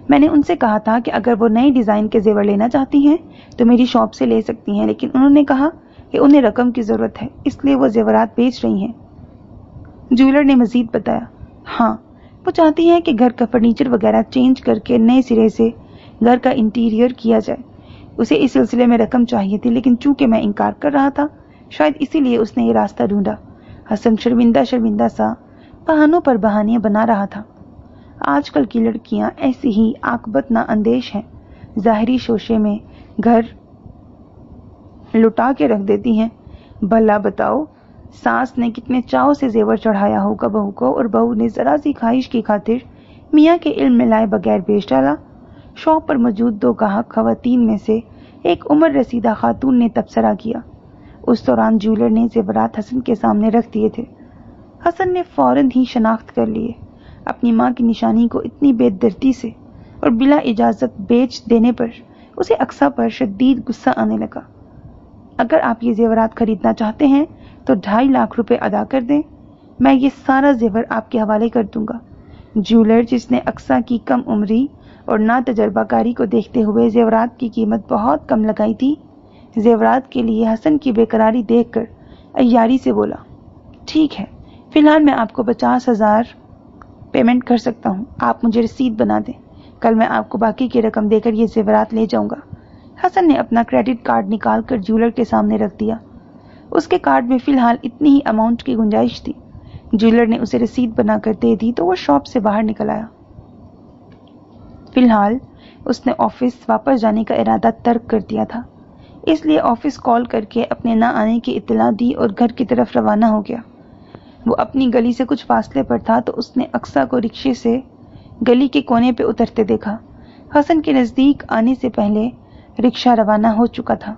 میں نے ان سے کہا تھا کہ اگر وہ نئے ڈیزائن کے زیور لینا چاہتی ہیں تو میری شاپ سے لے سکتی ہیں، لیکن انہوں نے کہا کہ انہیں رقم کی ضرورت ہے، اس لیے وہ زیورات بیچ رہی ہیں۔ جیولر نے مزید بتایا، ہاں، وہ چاہتی ہیں کہ گھر کا فرنیچر وغیرہ چینج کر کے نئے سرے سے گھر کا انٹیریئر کیا جائے۔ اسے اس سلسلے میں رقم چاہیے تھی، لیکن چونکہ میں انکار کر رہا تھا، شاید اسی لیے اس نے یہ راستہ ڈھونڈا۔ حسن شرمندہ سا بہانوں پر بہانے بنا رہا تھا۔ آج کل کی لڑکیاں ایسی ہی عاقبت نا اندیش ہیں، ظاہری شوشے میں گھر لٹا کے رکھ دیتی ہیں۔ بھلا بتاؤ، सास ने कितने चाव से जेवर चढ़ाया होगा बहू को, और बहू ने जरा सी ख्वाहिश की खातिर मियाँ के इल्म में लाए बगैर बेच डाला। शॉप पर मौजूद 2 गाहक खवातीन में से एक उम्र रसीदा खातून ने तबसरा किया। उस दौरान ज्वेलर ने जेवरात हसन के सामने रख दिए थे। हसन ने फौरन ही शनाख्त कर लिए। अपनी माँ की निशानी को इतनी बेदर्दी से और बिला इजाजत बेच देने पर उसे अक्सा पर शदीद गुस्सा आने लगा। अगर आप ये जेवरात खरीदना चाहते हैं तो 2.5 लाख रुपए अदा कर दें, मैं ये सारा जेवर आपके हवाले कर दूंगा। ज्वेलर, जिसने अक्सा की कम उम्री और ना तजर्बाकारी को देखते हुए जेवरात की कीमत बहुत कम लगाई थी, जेवरात के लिए हसन की बेकरारी देखकर अय्यारी से बोला, ठीक है, फिलहाल मैं आपको 50,000 पेमेंट कर सकता हूँ। आप मुझे रसीद बना दें, कल मैं आपको बाकी की रकम देकर ये जेवरात ले जाऊंगा। हसन ने अपना क्रेडिट कार्ड निकाल कर ज्वेलर के सामने रख दिया। उसके कार्ड में फिलहाल इतनी ही अमाउंट की गुंजाइश थी। ज्वेलर ने उसे रसीद बनाकर दे दी तो वो शॉप से बाहर निकल आया। फिलहाल उसने ऑफिस वापस जाने का इरादा तर्क कर दिया था, इसलिए ऑफिस कॉल करके अपने ना आने की इत्तला दी और घर की तरफ रवाना हो गया। वो अपनी गली से कुछ फासले पर था तो उसने अक्सा को रिक्शे से गली के कोने पे उतरते देखा। हसन के नजदीक आने से पहले रिक्शा रवाना हो चुका था।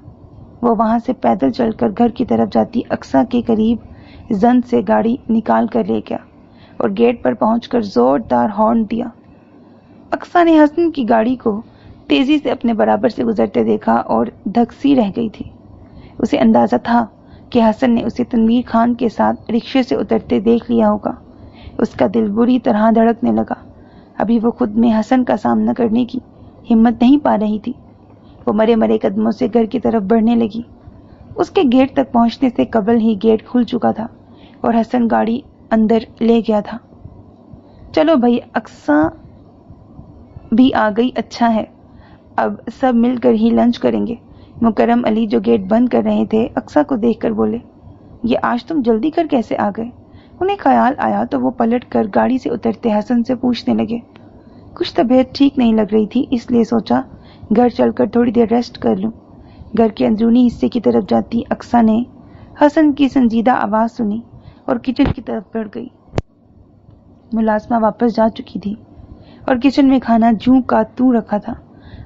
वो वहां से पैदल चलकर घर की तरफ जाती अक्सा के करीब जन से गाड़ी निकाल कर ले गया और गेट पर पहुंचकर जोरदार हॉर्न दिया। अक्सा ने हसन की गाड़ी को तेजी से अपने बराबर से गुजरते देखा और धकसी रह गई थी। उसे अंदाजा था कि हसन ने उसे तनवीर खान के साथ रिक्शे से उतरते देख लिया होगा। उसका दिल बुरी तरह धड़कने लगा। अभी वो खुद में हसन का सामना करने की हिम्मत नहीं पा रही थी। वो मरे मरे कदमों से घर की तरफ बढ़ने लगी। उसके गेट तक पहुंचने से कबल ही गेट खुल चुका था और हसन गाड़ी अंदर ले गया था। चलो भाई, अक्सा भी आ गई, अच्छा है, अब सब मिलकर ही लंच करेंगे। मुकर्रम अली, जो गेट बंद कर रहे थे, अक्सा को देखकर बोले, ये आज तुम जल्दी कर कैसे आ गए? उन्हें ख्याल आया तो वो पलट कर गाड़ी से उतरते हसन से पूछने लगे। कुछ तबीयत ठीक नहीं लग रही थी, इसलिए सोचा घर चलकर थोड़ी देर रेस्ट कर लूं। घर के अंदरूनी हिस्से की तरफ जाती अक्सा ने हसन की संजीदा आवाज सुनी और किचन की तरफ बढ़ गई। मुलाजमा वापस जा चुकी थी और किचन में खाना जूं का तू रखा था।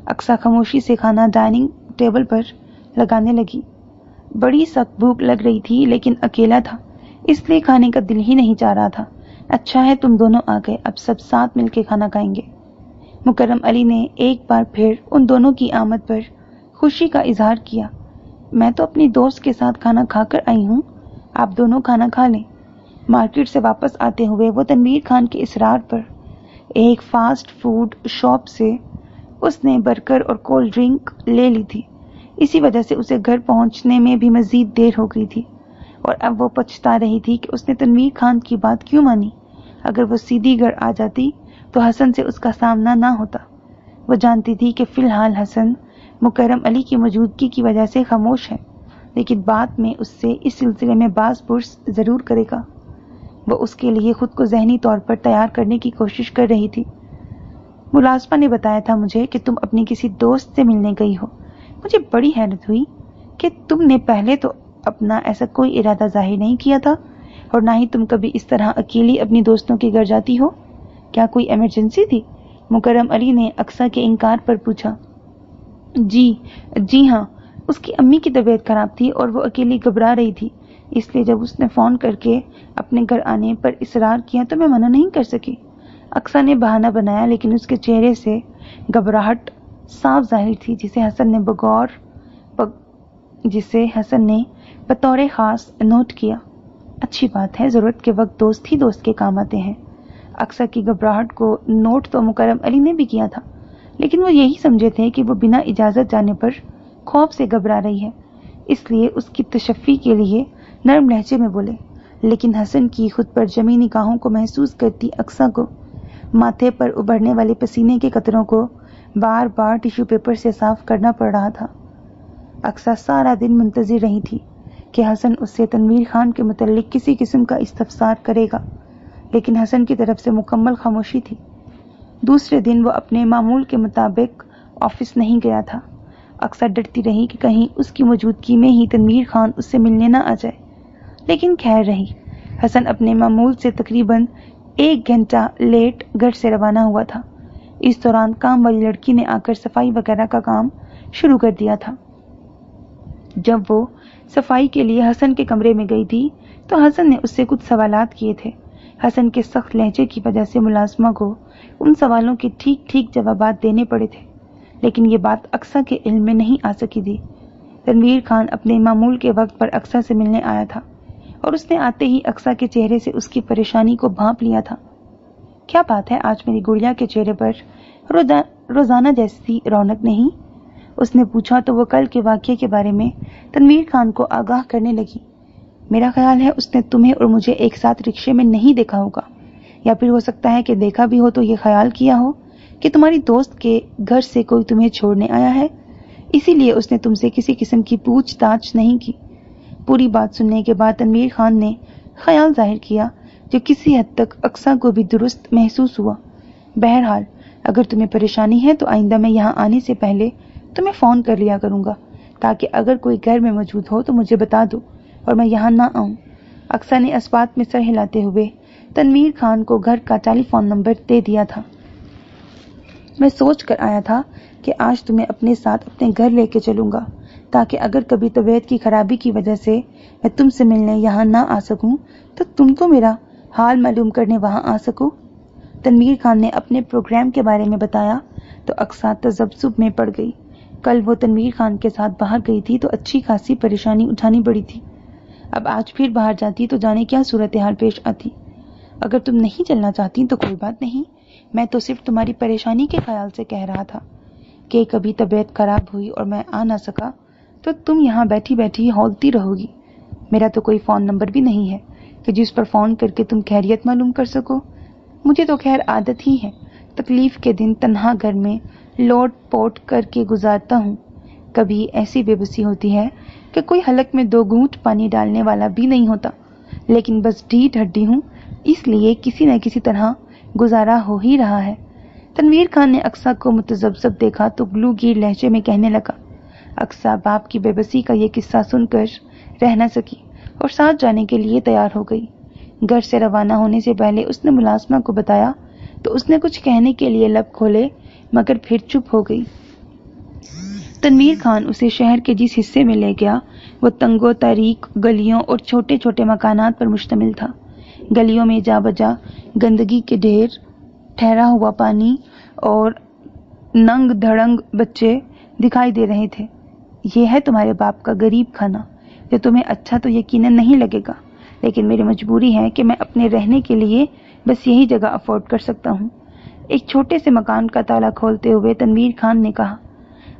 अक्सा खामोशी से खाना डाइनिंग टेबल पर लगाने लगी। बड़ी सख्त भूख लग रही थी, लेकिन अकेला था, इसलिए खाने का दिल ही नहीं चाह रहा था। अच्छा है तुम दोनों आ गए, अब सब साथ मिलकर खाना खाएंगे। मुकर्रम अली ने एक बार फिर उन दोनों की आमद पर खुशी का इजहार किया। मैं तो अपनी दोस्त के साथ खाना खाकर आई हूँ, आप दोनों खाना खा लें। मार्केट से वापस आते हुए वो तनवीर खान के इसरार पर एक फास्ट फूड शॉप से उसने बर्गर और कोल्ड ड्रिंक ले ली थी। इसी वजह से उसे घर पहुंचने में भी मजीद देर हो गई थी और अब वो पछता रही थी कि उसने तनवीर खान की बात क्यों मानी। अगर वो सीधी घर आ जाती तो हसन से उसका सामना ना होता। वो जानती थी कि फिलहाल हसन मुकर्रम अली की मौजूदगी की वजह से खामोश है, लेकिन बाद में उससे इस सिलसिले में बाज़ पुर्स जरूर करेगा। वो उसके लिए खुद को जहनी तौर पर तैयार करने की कोशिश कर रही थी। मुलाजमा ने बताया था मुझे कि तुम अपनी किसी दोस्त से मिलने गई हो। मुझे बड़ी हैरत हुई कि तुमने पहले तो अपना ऐसा कोई इरादा जाहिर नहीं किया था और ना ही तुम कभी इस तरह अकेली अपनी दोस्तों के घर जाती हो। क्या कोई इमरजेंसी थी? मुकर्रम अली ने अक्सा के इनकार पर पूछा। जी हाँ, उसकी अम्मी की तबीयत खराब थी और वो अकेली घबरा रही थी, इसलिए जब उसने फोन करके अपने घर आने पर इसरार किया तो मैं मना नहीं कर सकी। अक्सा ने बहाना बनाया, लेकिन उसके चेहरे से घबराहट साफ जाहिर थी, जिसे हसन ने बतौर खास नोट किया। अच्छी बात है, जरूरत के वक्त दोस्त ही दोस्त के काम आते हैं। अक्सा की घबराहट को नोट तो मुकर्रम अली ने भी किया था, लेकिन वो यही समझे थे कि वो बिना इजाजत जाने पर खौफ से घबरा रही है, इसलिए उसकी तशफ़ी के लिए नरम लहजे में बोले। लेकिन हसन की खुद पर जमी निगाहों को महसूस करती अक्सा को माथे पर उभरने वाले पसीने के कतरों को बार बार टिश्यू पेपर से साफ करना पड़ रहा था। अक्सा सारा दिन मुंतजिर रही थी कि हसन उससे तनवीर खान के मुतल्लिक किसी किस्म का इस्तफसार करेगा, लेकिन हसन की तरफ से मुकम्मल खामोशी थी। दूसरे दिन वो अपने मामूल के मुताबिक ऑफिस नहीं गया था। अक्सर डरती रही कि कहीं उसकी मौजूदगी में ही तनवीर खान उससे मिलने न आ जाए, लेकिन खैर रही। हसन अपने मामूल से तकरीबन 1 घंटा लेट घर से रवाना हुआ था। इस दौरान काम वाली लड़की ने आकर सफाई वगैरह का काम शुरू कर दिया था। जब वो सफाई के लिए हसन के कमरे में गई थी तो हसन ने उससे कुछ सवालात किए थे। हसन के सख्त लहजे की वजह से मुलाजमा को उन सवालों के ठीक ठीक जवाबात देने पड़े थे, लेकिन ये बात अक्सा के इल्म में नहीं आ सकी थी। तनवीर खान अपने मामूल के वक्त पर अक्सा से मिलने आया था और उसने आते ही अक्सा के चेहरे से उसकी परेशानी को भांप लिया था। क्या बात है, आज मेरी गुड़िया के चेहरे पर रोजाना जैसी रौनक नहीं? उसने पूछा तो वो कल के वाकये के बारे में तनवीर खान को आगाह करने लगी। मेरा ख्याल है उसने तुम्हें और मुझे एक साथ रिक्शे में नहीं देखा होगा, या फिर हो सकता है कि देखा भी हो तो ये ख्याल किया हो कि तुम्हारी दोस्त के घर से कोई तुम्हें छोड़ने आया है, इसीलिए उसने तुमसे किसी किस्म की पूछताछ नहीं की। पूरी बात सुनने के बाद तनवीर खान ने ख्याल जाहिर किया जो किसी हद तक अक्सा को भी दुरुस्त महसूस हुआ। बहरहाल अगर तुम्हें परेशानी है तो आइंदा मैं यहाँ आने से पहले तुम्हें फोन कर लिया करूंगा, ताकि अगर कोई घर में मौजूद हो तो मुझे बता दो और मैं यहाँ ना आऊं। अक्सा ने इस बात में सर हिलाते हुए तनवीर खान को घर का टेलीफोन नंबर दे दिया था। मैं सोच कर आया था कि आज तुम्हें अपने साथ अपने घर लेके चलूंगा, ताकि अगर कभी तबीयत की खराबी की वजह से मैं तुमसे मिलने यहाँ ना आ सकूं तो तुमको मेरा हाल मालूम करने वहां आ सको। तनवीर खान ने अपने प्रोग्राम के बारे में बताया तो अक्सा तजब्जुब में पड़ गई। कल वो तनवीर खान के साथ बाहर गई थी तो अच्छी खासी परेशानी उठानी पड़ी थी। अब आज फिर बाहर जाती तो जाने क्या सूरत हाल पेश आती। अगर तुम नहीं चलना चाहती तो कोई बात नहीं, मैं तो सिर्फ तुम्हारी परेशानी के ख्याल से कह रहा था कि कभी तबीयत खराब हुई और मैं आ ना सका तो तुम यहाँ बैठी बैठी हौलती रहोगी। मेरा तो कोई फोन नंबर भी नहीं है कि जिस पर फोन करके तुम खैरियत मालूम कर सको। मुझे तो खैर आदत ही है, तकलीफ के दिन तन्हा घर में लोट पोट करके गुजारता हूँ। कभी ऐसी बेबसी होती है कि कोई हलक में 2 घूंट पानी डालने वाला भी नहीं होता, लेकिन बस ढीठ हड्डी हूँ, इसलिए किसी न किसी तरह गुजारा हो ही रहा है। तनवीर खान ने अक्सा को मुतजब्जब देखा तो ग्लूगीर लहजे में कहने लगा। अक्सा बाप की बेबसी का ये किस्सा सुनकर रह न सकी और साथ जाने के लिए तैयार हो गई। घर से रवाना होने से पहले उसने मुलाजमा को बताया तो उसने कुछ कहने के लिए लब खोले, मगर फिर चुप हो गई। तनवीर खान उसे शहर के जिस हिस्से में ले गया वो तंगो तारीक गलियों और छोटे छोटे मकानात पर मुश्तमिल था। गलियों में जा बजा गंदगी के ढेर, ठहरा हुआ पानी और नंग धड़ंग बच्चे दिखाई दे रहे थे। ये है तुम्हारे बाप का गरीब खाना, जो तुम्हें अच्छा तो यकीनन नहीं लगेगा, लेकिन मेरी मजबूरी है कि मैं अपने रहने के लिए बस यही जगह अफोर्ड कर सकता हूँ। एक छोटे से मकान का ताला खोलते हुए तनवीर खान ने कहा।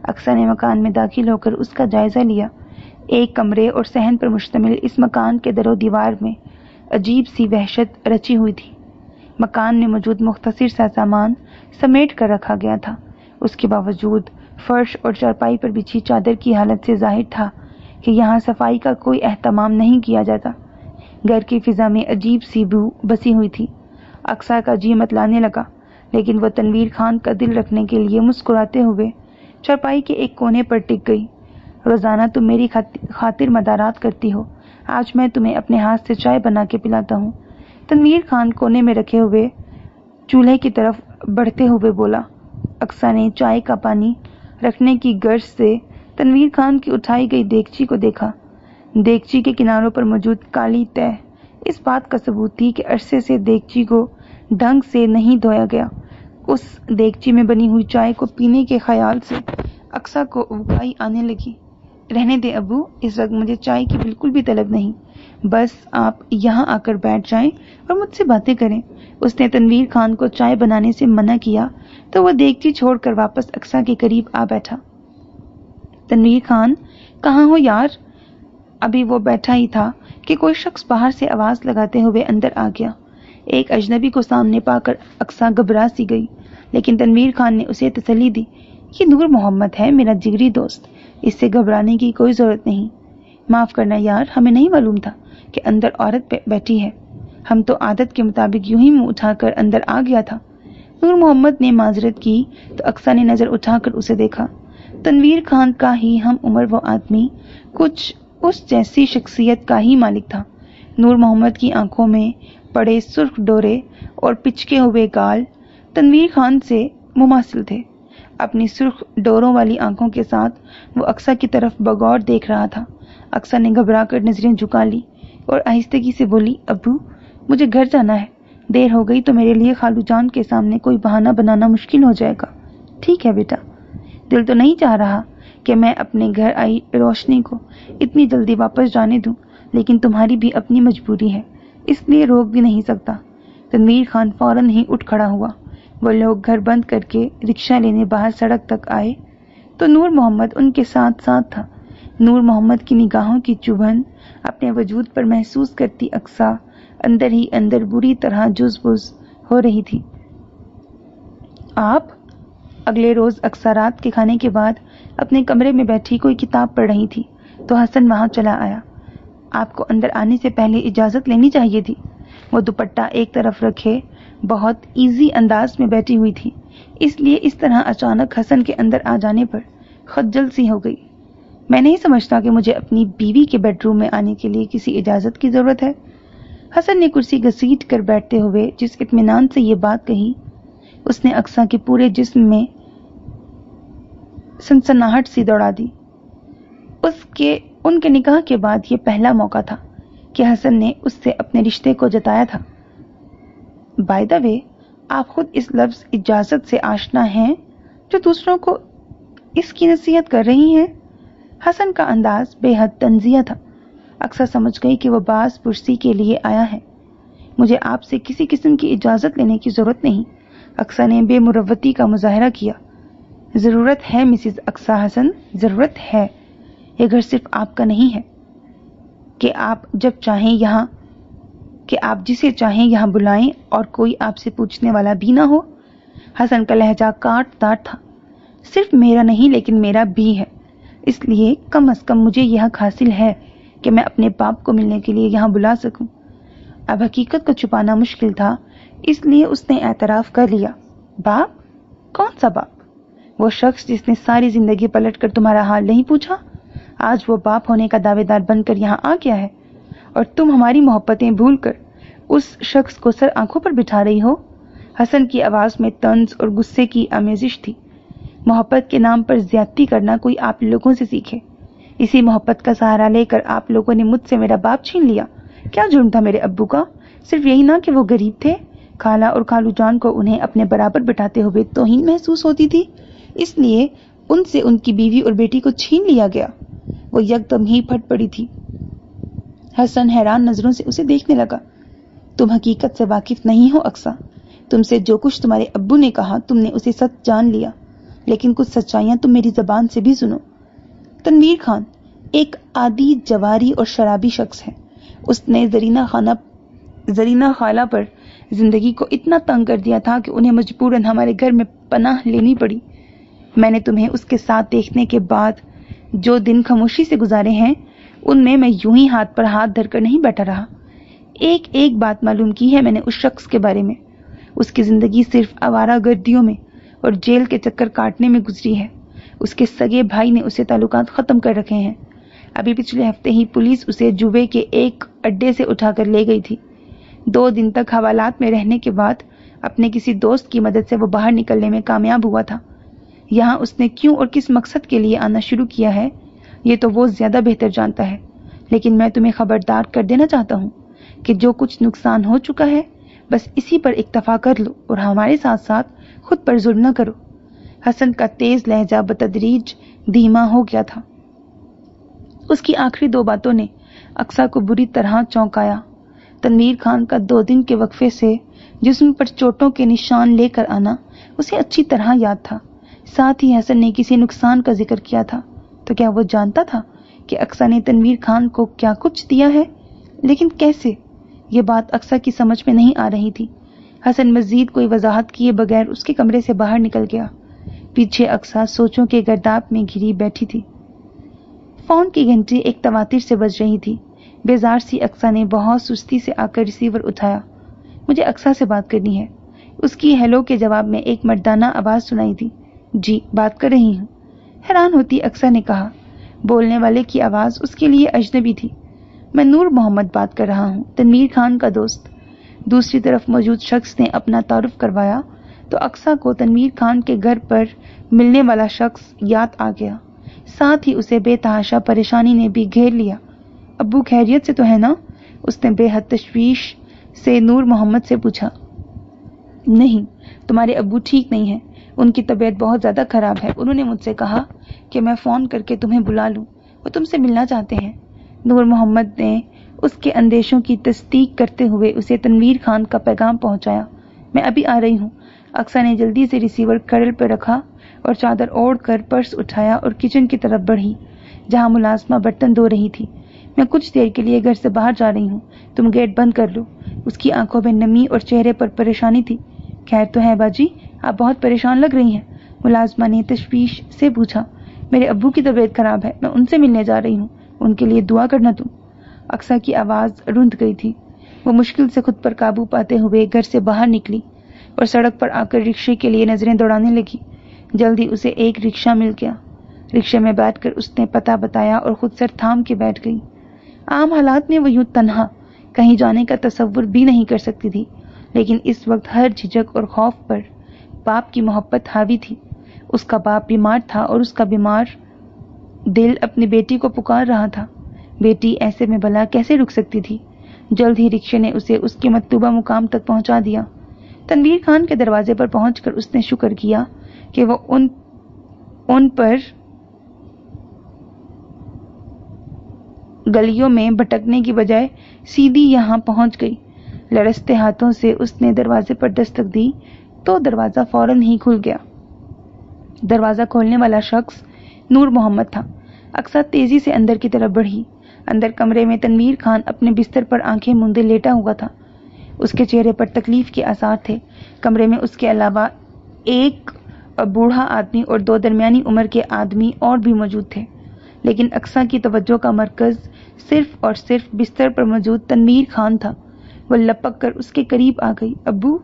अक्सा ने मकान में दाखिल होकर उसका जायजा लिया। एक कमरे और सहन पर मुश्तमिल इस मकान के दरो दीवार में अजीब सी वहशत रची हुई थी। मकान में मौजूद मुख्तसर सा सामान समेट कर रखा गया था। उसके बावजूद फर्श और चारपाई पर बिछी चादर की हालत से जाहिर था कि यहाँ सफाई का कोई एहतमाम नहीं किया जाता। घर की फिजा में अजीब सी बू बसी हुई थी। अक्सा का जी मतलाने लगा, लेकिन वह तनवीर खान का दिल रखने के लिए मुस्कुराते हुए चारपाई के एक कोने पर टिक गई। रोजाना तुम मेरी खातिर मदारात करती हो, आज मैं तुम्हें अपने हाथ से चाय बना के पिलाता हूँ। तनवीर खान कोने में रखे हुए चूल्हे की तरफ बढ़ते हुए बोला। अक्सा ने चाय का पानी रखने की गर्ज से तनवीर खान की उठाई गई देगची को देखा। देगची के किनारों पर मौजूद काली तह इस बात का सबूत थी कि अरसे से देगची को ढंग से नहीं धोया गया। उस देगची में बनी हुई चाय को पीने के ख्याल से अक्सा को उबाई आने लगी। रहने दे अबू, इस वक्त मुझे चाय की बिल्कुल भी तलब नहीं, बस आप यहाँ आकर बैठ जाएं और मुझसे बातें करें। उसने तनवीर खान को चाय बनाने से मना किया तो वह देगची छोड़कर वापस अक्सा के करीब आ बैठा। तनवीर खान, कहाँ हो यार? अभी वो बैठा ही था कि कोई शख्स बाहर से आवाज लगाते हुए अंदर आ गया। एक अजनबी को सामने पाकर अक्सा घबरा सी गई, लेकिन तनवीर खान ने उसे तसल्ली दी। ये नूर मोहम्मद है, मेरा जिगरी दोस्त, इससे घबराने की कोई जरूरत नहीं। माफ करना यार, हमें नहीं मालूम था कि अंदर औरत बैठी है। हम तो आदत के मुताबिक यूं ही मुंह उठाकर अंदर आ गया था। नूर मोहम्मद ने माजरत की तो अक्सा ने नजर उठाकर उसे देखा। तनवीर खान का ही हम उम्र वो आदमी कुछ उस जैसी शख्सियत का ही मालिक था। नूर मोहम्मद की आंखों में पड़े सुर्ख डोरे और पिचके हुए गाल तनवीर खान से मुमासिल थे। अपनी सुर्ख डोरों वाली आंखों के साथ वो अक्सा की तरफ बगौर देख रहा था। अक्सा ने घबराकर नजरें झुका ली और आहिस्तगी से बोली, अब्बू मुझे घर जाना है, देर हो गई तो मेरे लिए खालू जान के सामने कोई बहाना बनाना मुश्किल हो जाएगा। ठीक है बेटा, दिल तो नहीं चाह रहा कि मैं अपने घर आई रोशनी को इतनी जल्दी वापस जाने दूं, लेकिन तुम्हारी भी अपनी मजबूरी है, इसलिए रोक भी नहीं सकता। तनवीर खान फौरन ही उठ खड़ा हुआ। वो लोग घर बंद करके रिक्शा लेने बाहर सड़क तक आए तो नूर मोहम्मद उनके साथ साथ था। नूर मोहम्मद की निगाहों की चुभन अपने वजूद पर महसूस करती अक्सा अंदर ही अंदर बुरी तरह जुज़-बुज़ हो रही थी। आप? अगले रोज अक्सा रात के खाने के बाद अपने कमरे में बैठी कोई किताब पढ़ रही थी तो हसन वहां चला आया। आपको अंदर आने से पहले इजाजत लेनी चाहिए थी। वो दुपट्टा एक तरफ रखे बहुत इजी अंदाज में बैठी हुई थी, इसलिए इस तरह अचानक हसन के अंदर आ जाने पर खज्जल सी हो गई। मैं नहीं समझता कि मुझे अपनी बीवी के बेडरूम में आने के लिए किसी इजाजत की जरूरत है। हसन ने कुर्सी घसीट कर बैठते हुए जिस इत्मीनान से ये बात कही, उसने अक्सा के पूरे जिस्म में सनसनाहट सी दौड़ा दी। उनके निकाह के बाद ये पहला मौका था कि हसन ने उससे अपने रिश्ते को जताया था। बाय द वे, आप खुद इस लफ्ज इजाजत से आशना हैं जो दूसरों को इसकी नसीहत कर रही हैं। हसन का अंदाज बेहद तंजिया था। अक्सर समझ गई कि वह बास पुरसी के लिए आया है। मुझे आपसे किसी किस्म की इजाजत लेने की जरूरत नहीं। अक्सा ने बेमुरव्वती का मुजाहरा किया। जरूरत है मिसिज अक्सा हसन, जरूरत है। यह घर सिर्फ आपका नहीं है कि आप जिसे चाहें यहाँ बुलाएं और आपसे आपसे पूछने वाला भी ना हो। हसन का लहजा काट-दार था। सिर्फ मेरा नहीं लेकिन मेरा भी है, इसलिए कम से कम मुझे यह हक हासिल है कि मैं अपने बाप को मिलने के लिए यहाँ बुला सकूं। अब हकीकत को छुपाना मुश्किल था, इसलिए उसने एतराफ कर लिया। बाप? कौन सा बाप? वो शख्स जिसने सारी जिंदगी पलट कर तुम्हारा हाल नहीं पूछा, आज वो बाप होने का दावेदार बनकर यहाँ आ गया है और तुम हमारी मोहब्बतें भूलकर उस शख्स को सर आंखों पर बिठा रही हो। हसन की आवाज में तंज और गुस्से की आमेजिश थी। मोहब्बत के नाम पर ज्यादती करना कोई आप लोगों से सीखे। इसी मोहब्बत का सहारा लेकर आप लोगों ने मुझसे मेरा बाप छीन लिया। क्या जुर्म था मेरे अब्बू का? सिर्फ यही ना कि वो गरीब थे। खाला और खालू जान को उन्हें अपने बराबर बिठाते हुए तौहीन महसूस होती थी, इसलिए उनसे उनकी बीवी और बेटी को छीन लिया गया। वो यकदम ही फट पड़ी थी। हसन हैरान नजरों से उसे देखने लगा। तुम हकीकत से वाकिफ नहीं हो अक्सा। तुमसे जो कुछ तुम्हारे अब्बू ने कहा तुमने उसे सच जान लिया, लेकिन कुछ सच्चाइयां तुम मेरी जबान से भी सुनो। तनवीर खान एक आदी जवारी और शराबी शख्स है। उसने जरीना खाला पर जिंदगी को इतना तंग कर दिया था कि उन्हें मजबूरन हमारे घर में पनाह लेनी पड़ी। मैंने तुम्हें उसके साथ देखने के बाद जो दिन खामोशी से गुजारे हैं, उनमें मैं यूं ही हाथ पर हाथ धरकर नहीं बैठा रहा। एक एक बात मालूम की है मैंने उस शख्स के बारे में। उसकी जिंदगी सिर्फ आवारागर्दियों में और जेल के चक्कर काटने में गुजरी है। उसके सगे भाई ने उसे ताल्लुकात खत्म कर रखे हैं। अभी पिछले हफ्ते ही पुलिस उसे जुबे के एक अड्डे से उठाकर ले गई थी। 2 दिन तक हवालात में रहने के बाद अपने किसी दोस्त की मदद से वो बाहर निकलने में कामयाब हुआ था। यहाँ उसने क्यों और किस मकसद के लिए आना शुरू किया है, ये तो वो ज्यादा बेहतर जानता है। लेकिन मैं तुम्हें खबरदार कर देना चाहता हूँ कि जो कुछ नुकसान हो चुका है, बस इसी पर इक्तफा कर लो और हमारे साथ साथ खुद पर जुल्म न करो। हसन का तेज लहजा बतदरीज धीमा हो गया था। उसकी आखिरी 2 बातों ने अक्सा को बुरी तरह चौंकाया। तनवीर खान का 2 दिन के वक्फे से जिस्म पर चोटों के निशान लेकर आना उसे अच्छी तरह याद था। साथ ही हसन ने किसी नुकसान का जिक्र किया था, तो क्या वो जानता था कि अक्सा ने तनवीर खान को क्या कुछ दिया है? लेकिन कैसे? ये बात अक्सा की समझ में नहीं आ रही थी। हसन मजीद कोई वजाहत किए बगैर उसके कमरे से बाहर निकल गया। पीछे अक्सा सोचों के गर्दाब में घिरी बैठी थी। फोन की घंटी एक तवातिर से बज रही थी। बेजार सी अक्सा ने बहुत सुस्ती से आकर रिसीवर उठाया। मुझे अक्सा से बात करनी है। उसकी हेलो के जवाब में एक मर्दाना आवाज सुनाई दी। जी, बात कर रही हूँ। हैरान होती अक्सा ने कहा। बोलने वाले की आवाज उसके लिए अजनबी थी। میں نور محمد بات کر رہا ہوں، تنویر خان کا دوست۔ دوسری طرف موجود شخص نے اپنا تعارف کروایا تو اقصیٰ کو تنویر خان کے گھر پر ملنے والا شخص یاد آ گیا۔ ساتھ ہی اسے بے تحاشا پریشانی نے بھی گھیر لیا۔ ابو خیریت سے تو ہے نا؟ اس نے بے حد تشویش سے نور محمد سے پوچھا۔ نہیں، تمہارے ابو ٹھیک نہیں ہیں، ان کی طبیعت بہت زیادہ خراب ہے۔ انہوں نے مجھ سے کہا کہ میں فون کر کے تمہیں بلا لوں، وہ تم سے ملنا چاہتے ہیں۔ نور محمد نے اس کے اندیشوں کی تصدیق کرتے ہوئے اسے تنویر خان کا پیغام پہنچایا۔ میں ابھی آ رہی ہوں۔ اقصیٰ نے جلدی سے ریسیور کھڑل پہ رکھا اور چادر اوڑھ کر پرس اٹھایا اور کچن کی طرف بڑھی جہاں ملازمہ برتن دھو رہی تھی۔ میں کچھ دیر کے لیے گھر سے باہر جا رہی ہوں، تم گیٹ بند کر لو۔ اس کی آنکھوں میں نمی اور چہرے پر پریشانی تھی۔ خیر تو ہے باجی، آپ بہت پریشان لگ رہی ہیں، ملازمہ نے تشویش سے پوچھا۔ میرے ابو کی طبیعت خراب ہے، میں ان سے ملنے جا رہی ہوں، ان کے لیے دعا کرنا تم۔ اقصیٰ کی آواز رند گئی تھی۔ وہ مشکل سے خود پر قابو پاتے ہوئے گھر سے باہر نکلی اور سڑک پر آ کر رکشے کے لیے نظریں دوڑانے لگی۔ جلدی اسے ایک رکشہ مل گیا۔ رکشے میں بیٹھ کر اس نے پتہ بتایا اور خود سر تھام کے بیٹھ گئی۔ عام حالات میں وہ یوں تنہا کہیں جانے کا تصور بھی نہیں کر سکتی تھی، لیکن اس وقت ہر جھجک اور خوف پر باپ کی محبت حاوی تھی۔ اس کا باپ بیمار تھا اور اس کا بیمار دل اپنی بیٹی کو پکار رہا تھا۔ بیٹی ایسے میں بھلا کیسے رک سکتی تھی؟ جلد ہی رکشے نے اسے اس کے مطلوبہ مقام تک پہنچا دیا۔ تنویر خان کے دروازے پر پہنچ کر اس نے شکر کیا کہ وہ ان پر گلیوں میں بھٹکنے کی بجائے سیدھی یہاں پہنچ گئی۔ لرزتے ہاتھوں سے اس نے دروازے پر دستک دی تو دروازہ فوراً ہی کھل گیا۔ دروازہ کھولنے والا شخص نور محمد تھا۔ اقصیٰ تیزی سے اندر کی طرف بڑھی۔ اندر کمرے میں تنویر خان اپنے بستر پر آنکھیں موندے لیٹا ہوا تھا۔ اس کے چہرے پر تکلیف کے آثار تھے۔ کمرے میں اس کے علاوہ ایک بوڑھا آدمی اور دو درمیانی عمر کے آدمی اور بھی موجود تھے، لیکن اقصیٰ کی توجہ کا مرکز صرف اور صرف بستر پر موجود تنویر خان تھا۔ وہ لپک کر اس کے قریب آ گئی۔ ابو!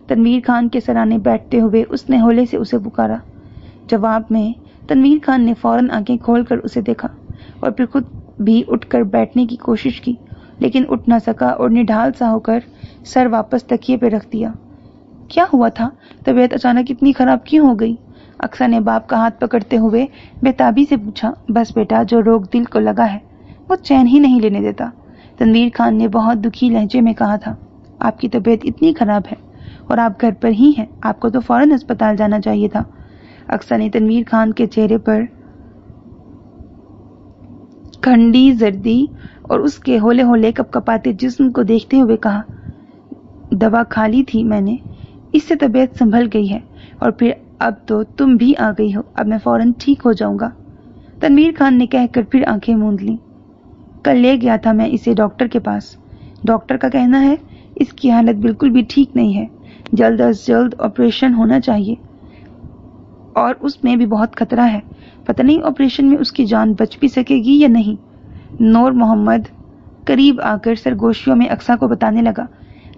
تنویر خان کے سرانے بیٹھتے ہوئے اس نے ہولے سے اسے پکارا۔ جواب میں تنویر خان نے فوراً آنکھیں کھول کر اسے دیکھا اور پھر خود بھی اٹھ کر بیٹھنے کی کوشش کی، لیکن اٹھ نہ سکا اور نڈھال سا ہو کر سر واپس تکیے پہ رکھ دیا۔ کیا ہوا تھا؟ طبیعت اچانک اتنی خراب کیوں ہو گئی؟ اقصیٰ نے باپ کا ہاتھ پکڑتے ہوئے بےتابی سے پوچھا۔ بس بیٹا، جو روگ دل کو لگا ہے وہ چین ہی نہیں لینے دیتا، تنویر خان نے بہت دکھی لہجے میں کہا تھا۔ آپ کی طبیعت اتنی خراب ہے اور آپ گھر پر ہی ہیں، آپ کو تو فوراً ہسپتال جانا چاہیے تھا۔ اقصیٰ نے تنویر خان کے چہرے پر کھنڈی زردی اور اس کے ہولے ہولے کپ کپاتے جسم کو دیکھتے ہوئے کہا، دوا کھا لی تھی میں نے، اس سے طبیعت سنبھل گئی ہے، اور پھر اب تو تم بھی آ گئی ہو، اب میں فوراً ٹھیک ہو جاؤں گا۔ تنویر خان نے کہہ کر پھر آنکھیں موند لیں۔ کل لے گیا تھا میں اسے ڈاکٹر کے پاس، ڈاکٹر کا کہنا ہے اس کی حالت بالکل بھی ٹھیک نہیں ہے، جلد از جلد آپریشن ہونا چاہیے اور اس میں بھی بہت خطرہ ہے، پتہ نہیں آپریشن میں اس کی جان بچ بھی سکے گی یا نہیں۔ نور محمد قریب آ کر سرگوشیوں میں اقصیٰ کو بتانے لگا۔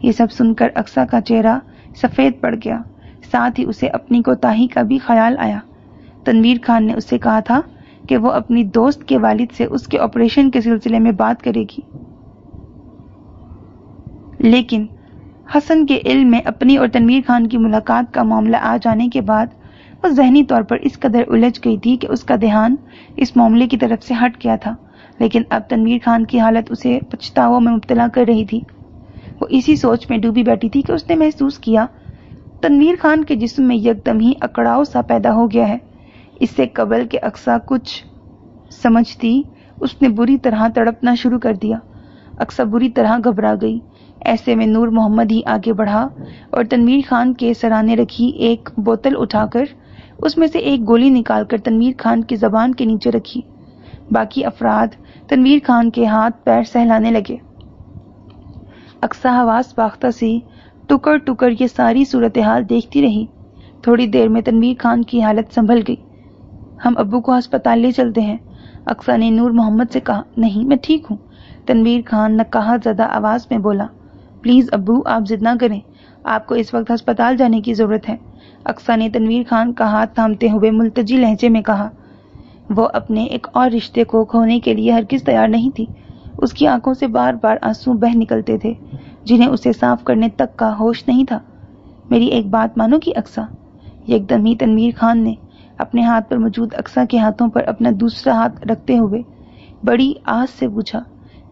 یہ سب سن کر اقصیٰ کا چہرہ سفید پڑ گیا، ساتھ ہی اسے اپنی کوتاہی کا بھی خیال آیا۔ تنویر خان نے اس سے کہا تھا کہ وہ اپنی دوست کے والد سے اس کے آپریشن کے سلسلے میں بات کرے گی، لیکن حسن کے علم میں اپنی اور تنویر خان کی ملاقات کا معاملہ آ جانے کے بعد وہ ذہنی طور پر اس قدر الجھ گئی تھی کہ اس کا دھیان اس معاملے کی طرف سے ہٹ گیا تھا۔ لیکن اب تنویر خان کی حالت اسے پچھتاووں میں مبتلا کر رہی تھی۔ وہ اسی سوچ میں ڈوبی بیٹھی تھی کہ اس نے محسوس کیا تنویر خان کے جسم میں یکدم ہی اکڑاؤ سا پیدا ہو گیا ہے۔ اس سے قبل کہ اقصیٰ کچھ سمجھتی، اس نے بری طرح تڑپنا شروع کر دیا۔ اقصیٰ بری طرح گھبرا گئی۔ ایسے میں نور محمد ہی آگے بڑھا اور تنویر خان کے سرانے رکھی ایک بوتل اٹھا کر اس میں سے ایک گولی نکال کر تنویر خان کی زبان کے نیچے رکھی۔ باقی افراد تنویر خان کے ہاتھ پیر سہلانے لگے۔ اقصیٰ حواس باختہ سی ٹکر ٹکر یہ ساری صورتحال دیکھتی رہی۔ تھوڑی دیر میں تنویر خان کی حالت سنبھل گئی۔ ہم ابو کو ہسپتال لے چلتے ہیں، اقصیٰ نے نور محمد سے کہا۔ نہیں، میں ٹھیک ہوں، تنویر خان نقاہت زدہ آواز میں بولا۔ پلیز ابو، آپ ضد نہ کریں، آپ کو اس وقت ہسپتال جانے کی ضرورت ہے، اقصیٰ نے تنویر خان کا ہاتھ تھامتے ہوئے ملتجی لہجے میں کہا۔ وہ اپنے ایک اور رشتے کو کھونے کے لیے ہرگز تیار نہیں تھی۔ اس کی آنکھوں سے بار بار آنسو بہہ نکلتے تھے جنہیں اسے صاف کرنے تک کا ہوش نہیں تھا۔ میری ایک بات مانو گی اقصیٰ؟ یکدم ہی تنویر خان نے اپنے ہاتھ پر موجود اقصیٰ کے ہاتھوں پر اپنا دوسرا ہاتھ رکھتے ہوئے بڑی آس سے پوچھا۔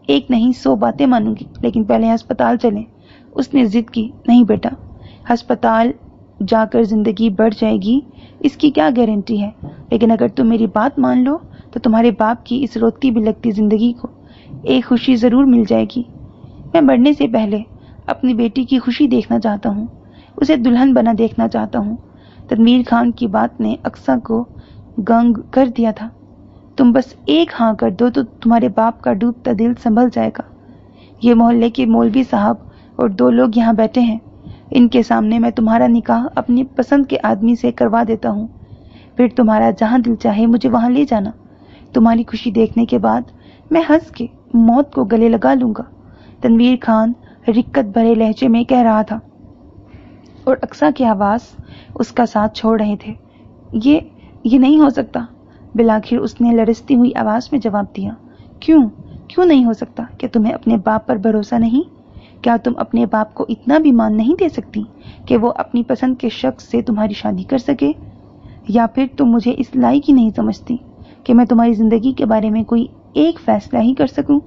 ایک نہیں 100 باتیں مانوں گی، لیکن پہلے ہسپتال چلیں۔ اس نے ضد کی۔ نہیں بیٹا، ہسپتال جا کر زندگی بڑھ جائے گی اس کی کیا گارنٹی ہے، لیکن اگر تم میری بات مان لو تو تمہارے باپ کی اس روتی بلکتی زندگی کو ایک خوشی ضرور مل جائے گی۔ میں مرنے سے پہلے اپنی بیٹی کی خوشی دیکھنا چاہتا ہوں، اسے دلہن بنا دیکھنا چاہتا ہوں۔ تنویر خان کی بات نے اقصیٰ کو گنگ کر دیا تھا۔ تم بس ایک ہاں کر دو تو تمہارے باپ کا ڈوبتا دل سنبھل جائے گا۔ یہ محلے کے مولوی صاحب اور 2 لوگ یہاں بیٹھے ہیں، ان کے سامنے میں تمہارا نکاح اپنی پسند کے آدمی سے کروا دیتا ہوں، پھر تمہارا جہاں دل چاہے مجھے وہاں لے جانا۔ تمہاری خوشی دیکھنے کے بعد میں ہنس کے موت کو گلے لگا لوں گا، تنویر خان رکت بھرے لہجے میں کہہ رہا تھا، اور اقصیٰ کے حواس اس کا ساتھ چھوڑ رہے تھے۔ یہ نہیں ہو سکتا، بالآخر اس نے لرزتی ہوئی آواز میں جواب دیا۔ کیوں نہیں ہو سکتا؟ کہ تمہیں اپنے باپ پر بھروسہ نہیں؟ کیا تم اپنے باپ کو اتنا بھی مان نہیں دے سکتی کہ وہ اپنی پسند کے شخص سے تمہاری شادی کر سکے؟ یا پھر تم مجھے اس لائق ہی نہیں سمجھتی کہ میں تمہاری زندگی کے بارے میں کوئی ایک فیصلہ ہی کر سکوں؟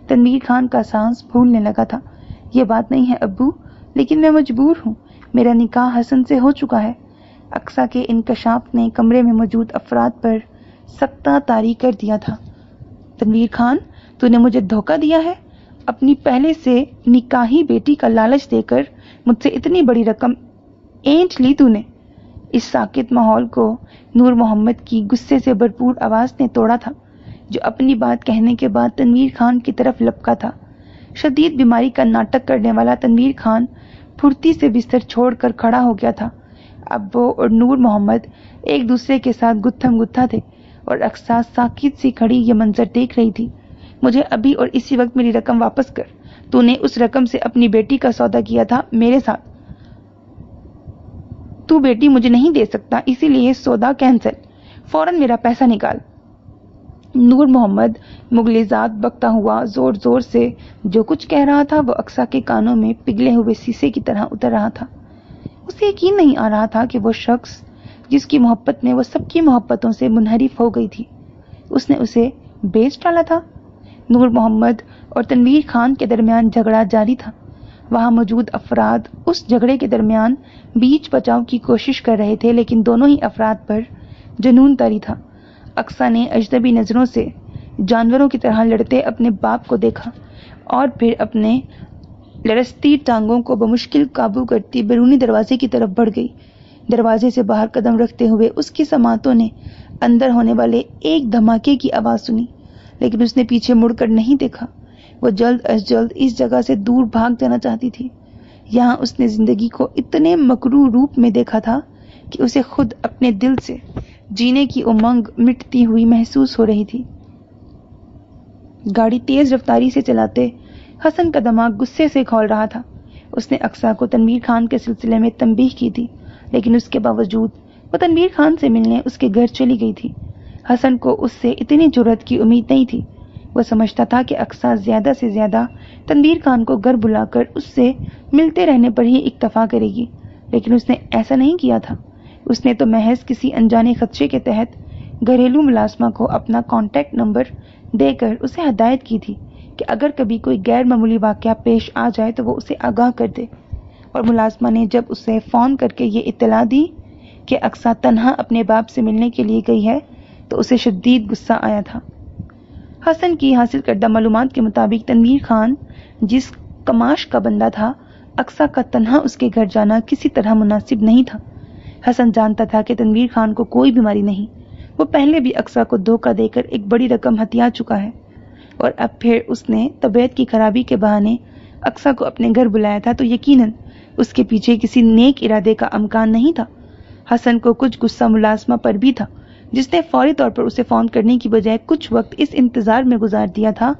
تنویر خان کا سانس پھولنے لگا تھا۔ یہ بات نہیں ہے ابو، لیکن میں مجبور ہوں، میرا نکاح حسن سے ہو چکا ہے۔ اقصیٰ کے انکشاف نے کمرے میں موجود افراد پر سکتہ طاری کر دیا تھا۔ تنویر خان، تو نے مجھے دھوکہ دیا ہے، اپنی پہلے سے نکاحی بیٹی کا لالچ دے کر مجھ سے اتنی بڑی رقم اینٹ لی تو نے۔ اس ساکت ماحول کو نور محمد کی غصے سے بھرپور آواز نے توڑا تھا، جو اپنی بات کہنے کے بعد تنویر خان کی طرف لپکا تھا۔ شدید بیماری کا ناٹک کرنے والا تنویر خان پھرتی سے بستر چھوڑ کر کھڑا ہو گیا تھا۔ اب وہ اور نور محمد ایک دوسرے کے ساتھ گتھم گتھا تھے اور اقصیٰ ساکت سی کھڑی یہ منظر دیکھ رہی تھی۔ مجھے ابھی اور اسی وقت میری رقم واپس کر۔ تو نے اس رقم سے اپنی بیٹی کا سودا کیا تھا میرے ساتھ۔ تو بیٹی مجھے نہیں دے سکتا، اسی لیے سودا کینسل، فوراً میرا پیسہ نکال۔ نور محمد مغلظات بکتا ہوا زور زور سے جو کچھ کہہ رہا تھا وہ اقصیٰ کے کانوں میں پگھلے ہوئے سیسے کی طرح اتر رہا تھا۔ اسے یقین نہیں آ رہا تھا کہ وہ شخص جس کی محبت میں وہ سب کی محبتوں سے منحرف ہو گئی تھی، اس نے اسے بیچ ڈالا تھا۔ نور محمد اور تنویر خان کے درمیان جھگڑا جاری تھا۔ وہاں موجود افراد اس جھگڑے کے درمیان بیچ بچاؤ کی کوشش کر رہے تھے، لیکن دونوں ہی افراد پر جنون طاری تھا۔ اقصیٰ نے اجنبی نظروں سے جانوروں کی طرح لڑتے اپنے باپ کو دیکھا اور پھر اپنے لرزتی ٹانگوں کو بمشکل قابو کرتی بیرونی دروازے کی طرف بڑھ گئی۔ دروازے سے باہر قدم رکھتے ہوئے اس کی سماعتوں نے اندر ہونے والے ایک دھماکے کی آواز سنی، لیکن اس نے پیچھے مڑ کر نہیں دیکھا۔ وہ جلد از جلد اس جگہ سے دور بھاگ جانا چاہتی تھی۔ یہاں اس نے زندگی کو اتنے مکروہ روپ میں دیکھا تھا کہ اسے خود اپنے دل سے جینے کی امنگ مٹتی ہوئی محسوس ہو رہی تھی۔ گاڑی تیز رفتاری سے چلاتے حسن کا دماغ غصے سے کھول رہا تھا۔ اس نے اقصیٰ کو تنویر خان کے سلسلے میں تنبیہ کی تھی، لیکن اس کے باوجود وہ تنویر خان سے ملنے اس کے گھر چلی گئی تھی۔ حسن کو اس سے اتنی جرأت کی امید نہیں تھی۔ وہ سمجھتا تھا کہ اقصیٰ زیادہ سے زیادہ تنویر خان کو گھر بلا کر اس سے ملتے رہنے پر ہی اکتفا کرے گی، لیکن اس نے ایسا نہیں کیا تھا۔ اس نے تو محض کسی انجانے خدشے کے تحت گھریلو ملازمہ کو اپنا کانٹیکٹ نمبر دے کر اسے ہدایت کی تھی کہ اگر کبھی کوئی غیر معمولی واقعہ پیش آ جائے تو وہ اسے آگاہ کر دے، اور ملازمہ نے جب اسے فون کر کے یہ اطلاع دی کہ اقصیٰ تنہا اپنے باپ سے ملنے کے لیے گئی ہے تو اسے شدید غصہ آیا تھا۔ حسن کی حاصل کردہ معلومات کے مطابق تنویر خان جس کماش کا بندہ تھا، اقصیٰ کا تنہا اس کے گھر جانا کسی طرح مناسب نہیں تھا۔ حسن جانتا تھا کہ تنویر خان کو کوئی بیماری نہیں، وہ پہلے بھی اقصیٰ کو دھوکہ دے کر ایک بڑی رقم ہتھیا چکا ہے، اور اب پھر اس نے طبیعت کی خرابی کے بہانے اقصیٰ کو اپنے گھر بلایا تھا تو یقیناً اس کے پیچھے کسی نیک ارادے کا امکان نہیں تھا۔ حسن کو کچھ غصہ ملازمہ پر بھی تھا، جس نے فوری طور پر اسے فون کرنے کی بجائے کچھ وقت اس انتظار میں گزار دیا تھا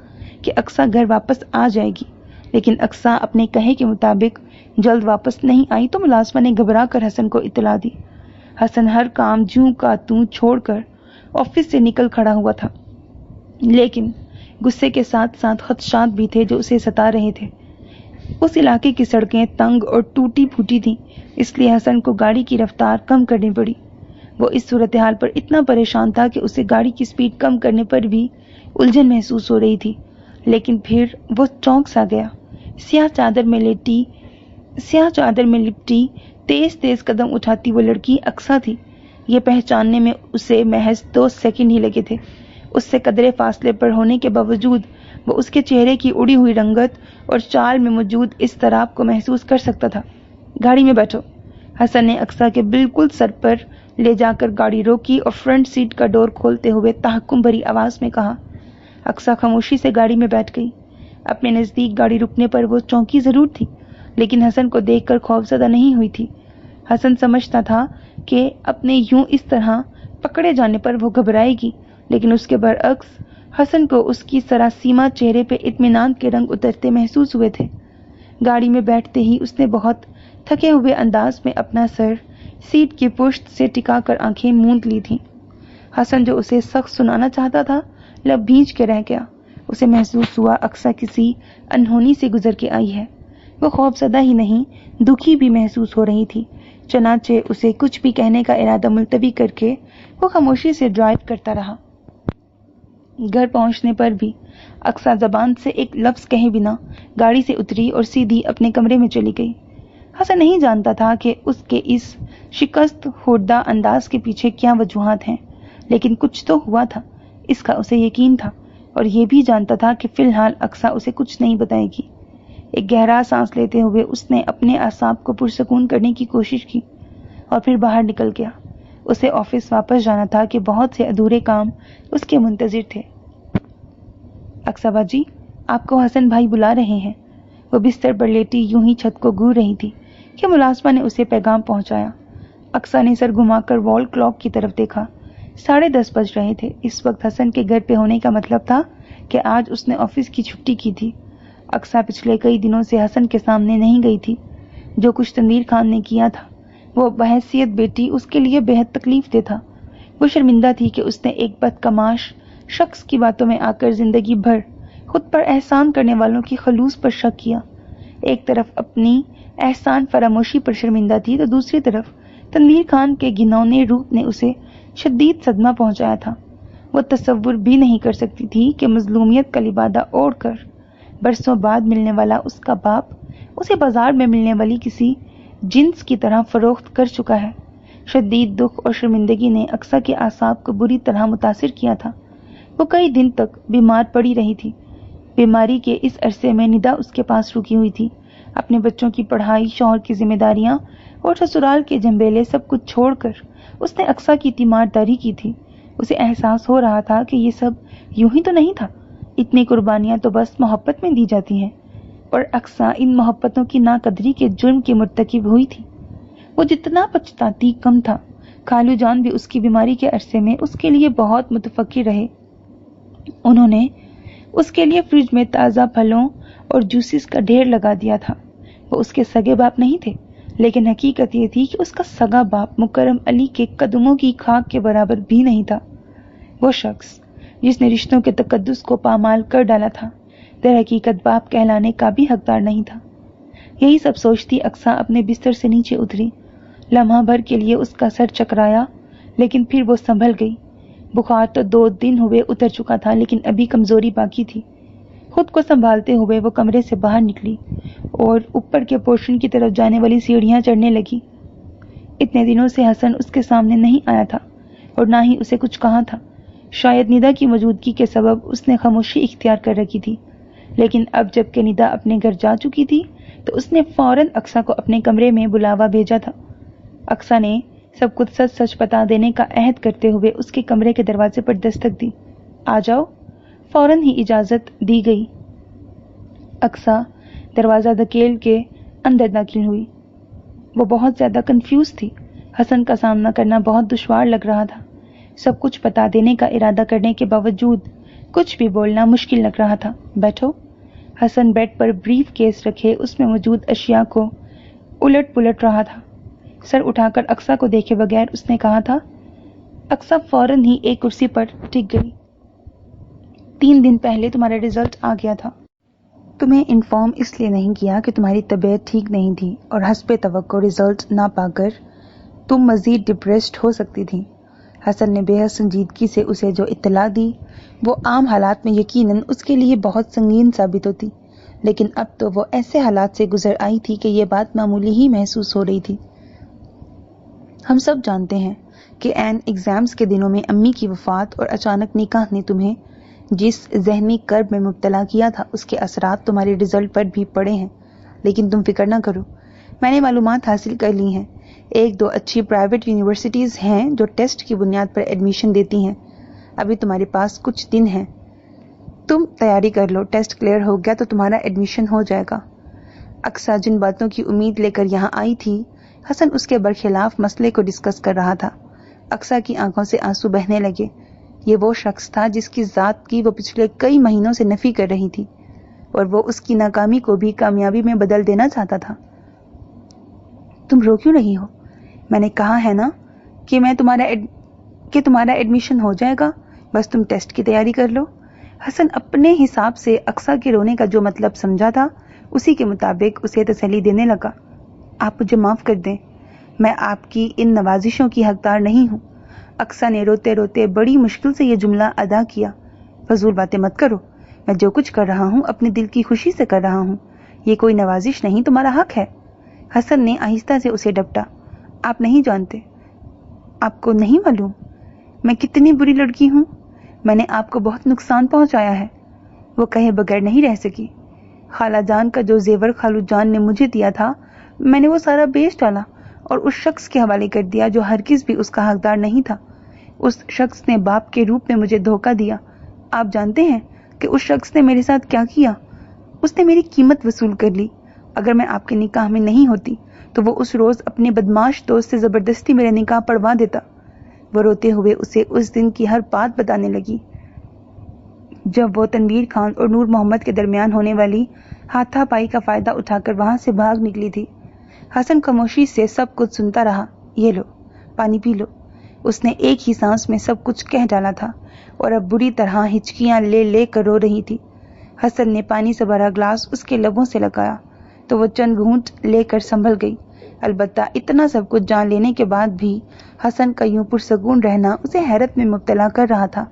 کہ اقصیٰ گھر واپس آ جائے گی، لیکن اقصیٰ اپنے کہے کے مطابق جلد واپس نہیں آئی تو ملازمہ نے گھبرا کر حسن کو اطلاع دی۔ حسن ہر کام جوں کا توں چھوڑ کر آفس سے نکل کھڑا ہوا تھا، لیکن गुस्से के साथ साथ खदशात भी थे जो उसे सता रहे थे। उस इलाके की सड़कें तंग और टूटी फूटी थीं, इसलिए हसन को गाड़ी की रफ्तार कम करनी पड़ी। वो इस सूरत हाल पर इतना परेशान था कि उसे गाड़ी की स्पीड कम करने पर भी उलझन महसूस हो रही थी। लेकिन फिर वो चौंक सा गया। स्याह चादर में लिपटी तेज तेज कदम उठाती वो लड़की अक्सा थी। ये पहचानने में उसे महज 2 सेकंड ही लगे थे। उससे कदरे फासले पर होने के बावजूद वो उसके चेहरे की उड़ी हुई रंगत और चाल में मौजूद इज़्तिराब को महसूस कर सकता था। गाड़ी में बैठो। हसन ने अक्सा के बिल्कुल सर पर ले जाकर गाड़ी रोकी और फ्रंट सीट का डोर खोलते हुए तहक्कुम भरी आवाज में कहा। अक्सा खामोशी से गाड़ी में बैठ गई। अपने नजदीक गाड़ी रुकने पर वो चौंकी जरूर थी, लेकिन हसन को देखकर खौफजदा नहीं हुई थी। हसन समझता था कि अपने यूं इस तरह पकड़े जाने पर वो घबराएगी, लेकिन उसके बरअक्स हसन को उसकी सरासीमा चेहरे पे इत्मीनान के रंग उतरते महसूस हुए थे। गाड़ी में बैठते ही उसने बहुत थके हुए अंदाज में अपना सर सीट की पुश्त से टिकाकर आंखें मूंद ली थीं। हसन जो उसे सख्त सुनाना चाहता था, लब भींच के रह गया। उसे महसूस हुआ अक्सा किसी अनहोनी से गुजर के आई है। वो खौफजदा ही नहीं, दुखी भी महसूस हो रही थी। चनाचे उसे कुछ भी कहने का इरादा मुलतवी करके वो खामोशी से ड्राइव करता रहा। घर पहुंचने पर भी अक्सा जबान से एक लफ्ज कहे बिना गाड़ी से उतरी और सीधी अपने कमरे में चली गई। हसन नहीं जानता था कि उसके इस शिकस्त खुर्दा अंदाज के पीछे क्या वजूहात हैं, लेकिन कुछ तो हुआ था, इसका उसे यकीन था। और ये भी जानता था कि फिलहाल अक्सा उसे कुछ नहीं बताएगी। एक गहरा सांस लेते हुए उसने अपने आसाब को पुरसकून करने की कोशिश की और फिर बाहर निकल गया। उसे ऑफिस वापस जाना था कि बहुत से अधूरे काम उसके मुंतजिर थे। अक्सा बाजी, आपको हसन भाई बुला रहे हैं। वो बिस्तर पर लेटी यूं ही छत को घूर रही थी कि मुलाजमा ने उसे पैगाम पहुंचाया। अक्सा ने सर घुमाकर वॉल क्लॉक की तरफ देखा। 10:30 बज रहे थे। इस वक्त हसन के घर पे होने का मतलब था कि आज उसने ऑफिस की छुट्टी की थी। अक्सा पिछले कई दिनों से हसन के सामने नहीं गई थी। जो कुछ तनवीर खान ने किया था वो बहैसियत बेटी उसके लिए बेहद तकलीफ दे था। वो शर्मिंदा थी कि उसने एक बदकमाश शख्स की बातों में आकर जिंदगी भर खुद पर एहसान करने वालों की खलूस पर शक किया। एक तरफ अपनी एहसान फरामोशी पर शर्मिंदा थी तो दूसरी तरफ तनवीर खान के घिनौने रूप ने उसे शदीद सदमा पहुंचाया था। वो तसव्वुर भी नहीं कर सकती थी कि मजलूमियत का लिबादा ओढ़कर बरसों बाद मिलने वाला उसका बाप उसे बाजार में मिलने वाली किसी जिन्स की तरह फरोख्त कर चुका है। शदीद दुख और शर्मिंदगी ने अक्सा के आसाब को बुरी तरह मुतासिर किया था। वो कई दिन तक बीमार पड़ी रही थी। बीमारी के इस अरसे में निदा उसके पास रुकी हुई थी। अपने बच्चों की पढ़ाई, शौहर की जिम्मेदारियां और ससुराल के झंबेले सब कुछ छोड़कर उसने अक्सा की तीमारदारी की थी। उसे एहसास हो रहा था कि ये सब यूं ही तो नहीं था। इतनी कुर्बानियां तो बस मोहब्बत में दी जाती हैं, और अक्सा इन मोहब्बतों की नाकदरी के जुर्म की मुर्तकिब हुई थी। वो जितना पछताती कम था। खालू जान भी उसकी बीमारी के अरसे में उसके लिए बहुत मुतफक्किर रहे। उन्होंने उसके लिए फ्रिज में ताज़ा फलों और जूसेस का ढेर लगा दिया था। वो उसके सगे बाप नहीं थे, लेकिन हकीकत ये थी कि उसका सगा बाप मुकर्रम अली के कदमों की खाक के बराबर भी नहीं था। वो शख्स जिसने रिश्तों के तकद्दुस को पामाल कर डाला था, दर हकीकत बाप कहलाने का भी हकदार नहीं था। यही सब सोचती अक्सा अपने बिस्तर से नीचे उतरी। लम्हा भर के लिए उसका सर चकराया, लेकिन फिर वो संभल गई। बुखार तो 2 दिन हुए उतर चुका था, लेकिन अभी कमजोरी बाकी थी। खुद को संभालते हुए वो कमरे से बाहर निकली और ऊपर के पोर्शन की तरफ जाने वाली सीढ़ियां चढ़ने लगी। इतने दिनों से हसन उसके सामने नहीं आया था और ना ही उसे कुछ कहा था। शायद निदा की मौजूदगी के सबब उसने खामोशी इख्तियार कर रखी थी, लेकिन अब जबकि निदा अपने घर जा चुकी थी तो उसने फौरन अक्सा को अपने कमरे में बुलावा भेजा था। अक्सा ने सब कुछ सच सच बता देने का अहद करते हुए उसके कमरे के दरवाजे पर दस्तक दी। आ जाओ। फौरन ही इजाजत दी गई। अक्सा दरवाजा धकेल के अंदर दाखिल हुई। वो बहुत ज्यादा कंफ्यूज थी। हसन का सामना करना बहुत दुश्वार लग रहा था। सब कुछ बता देने का इरादा करने के बावजूद कुछ भी बोलना मुश्किल लग रहा था। बैठो। हसन बेड पर ब्रीफ केस रखे उसमें मौजूद अशिया को उलट पुलट रहा था। सर उठाकर अक्सा को देखे बगैर उसने कहा था। अक्सा फौरन ही एक कुर्सी पर टिक गई। 3 दिन पहले तुम्हारा रिजल्ट आ गया था। तुम्हें इन्फॉर्म इसलिए नहीं किया कि तुम्हारी तबीयत ठीक नहीं थी और हस्बे तवक्को रिजल्ट ना पाकर तुम मजीद डिप्रेस्ड हो सकती थी। हसन ने बेहद संजीदगी से उसे जो इत्तला दी वो आम हालात में यकीनन उसके लिए बहुत संगीन साबित होती, लेकिन अब तो वो ऐसे हालात से गुजर आई थी कि ये बात मामूली ही महसूस हो रही थी। हम सब जानते हैं कि एन एग्जाम्स के दिनों में अम्मी की वफात और अचानक निकाह ने तुम्हें जिस जहनी कर्ब में मुब्तला किया था उसके असरात तुम्हारे रिजल्ट पर भी पड़े हैं। लेकिन तुम फिक्र ना करो, मैंने मालूमात हासिल कर ली हैं। 1-2 अच्छी प्राइवेट यूनिवर्सिटीज़ हैं जो टेस्ट की बुनियाद पर एडमिशन देती हैं। अभी तुम्हारे पास कुछ दिन हैं, तुम तैयारी कर लो। टेस्ट क्लियर हो गया तो तुम्हारा एडमिशन हो जाएगा। अक्सा जिन बातों की उम्मीद लेकर यहाँ आई थी, हसन उसके बरखिलाफ मसले को डिस्कस कर रहा था। अक्सा की आंखों से आंसू बहने लगे। ये वो शख्स था जिसकी जात की वो पिछले कई महीनों से नफी कर रही थी और वो उसकी नाकामी को भी कामयाबी में बदल देना चाहता था। तुम रो क्यों रही हो? मैंने कहा है ना कि तुम्हारा एडमिशन हो जाएगा, बस तुम टेस्ट की तैयारी कर लो। हसन अपने हिसाब से अक्सा के रोने का जो मतलब समझा था उसी के मुताबिक उसे तसल्ली देने लगा। आप मुझे माफ कर दें, मैं आपकी इन नवाजिशों की हकदार नहीं हूँ। अक्सा ने रोते रोते बड़ी मुश्किल से ये जुमला अदा किया। फजूल बातें मत करो, मैं जो कुछ कर रहा हूँ अपने दिल की खुशी से कर रहा हूँ। ये कोई नवाजिश नहीं, तुम्हारा हक है। हसन ने आहिस्ता से उसे डपटा। आप नहीं जानते, आपको नहीं मालूम मैं कितनी बुरी लड़की हूँ। मैंने आपको बहुत नुकसान पहुंचाया है। वो कहे बगैर नहीं रह सकी। खाला जान का जो जेवर खालू जान ने मुझे दिया था, मैंने वो सारा बेच डाला और उस शख्स के हवाले कर दिया जो हरगिज भी उसका हकदार नहीं था। उस शख्स ने बाप के रूप में मुझे धोखा दिया। आप जानते हैं कि उस शख्स ने मेरे साथ क्या किया? उसने मेरी कीमत वसूल कर ली। अगर मैं आपके निकाह में नहीं होती तो वो उस रोज अपने बदमाश दोस्त से जबरदस्ती मेरा निकाह पढ़वा देता। वो रोते हुए उसे उस दिन की हर बात बताने लगी जब वो तनवीर खान और नूर मोहम्मद के दरमियान होने वाली हाथापाई का फायदा उठाकर वहां से भाग निकली थी। हसन खामोशी से सब कुछ सुनता रहा। ये लो, पानी पी लो। उसने एक ही सांस में सब कुछ कह डाला था और अब बुरी तरह हिचकियां ले ले कर रो रही थी। हसन ने पानी से भरा ग्लास उसके लबों से लगाया तो वो चंद घूंट लेकर संभल गई। अलबत्ता इतना सब कुछ जान लेने के बाद भी हसन का यूं पुरसकून रहना उसे हैरत में मुब्तला कर रहा था।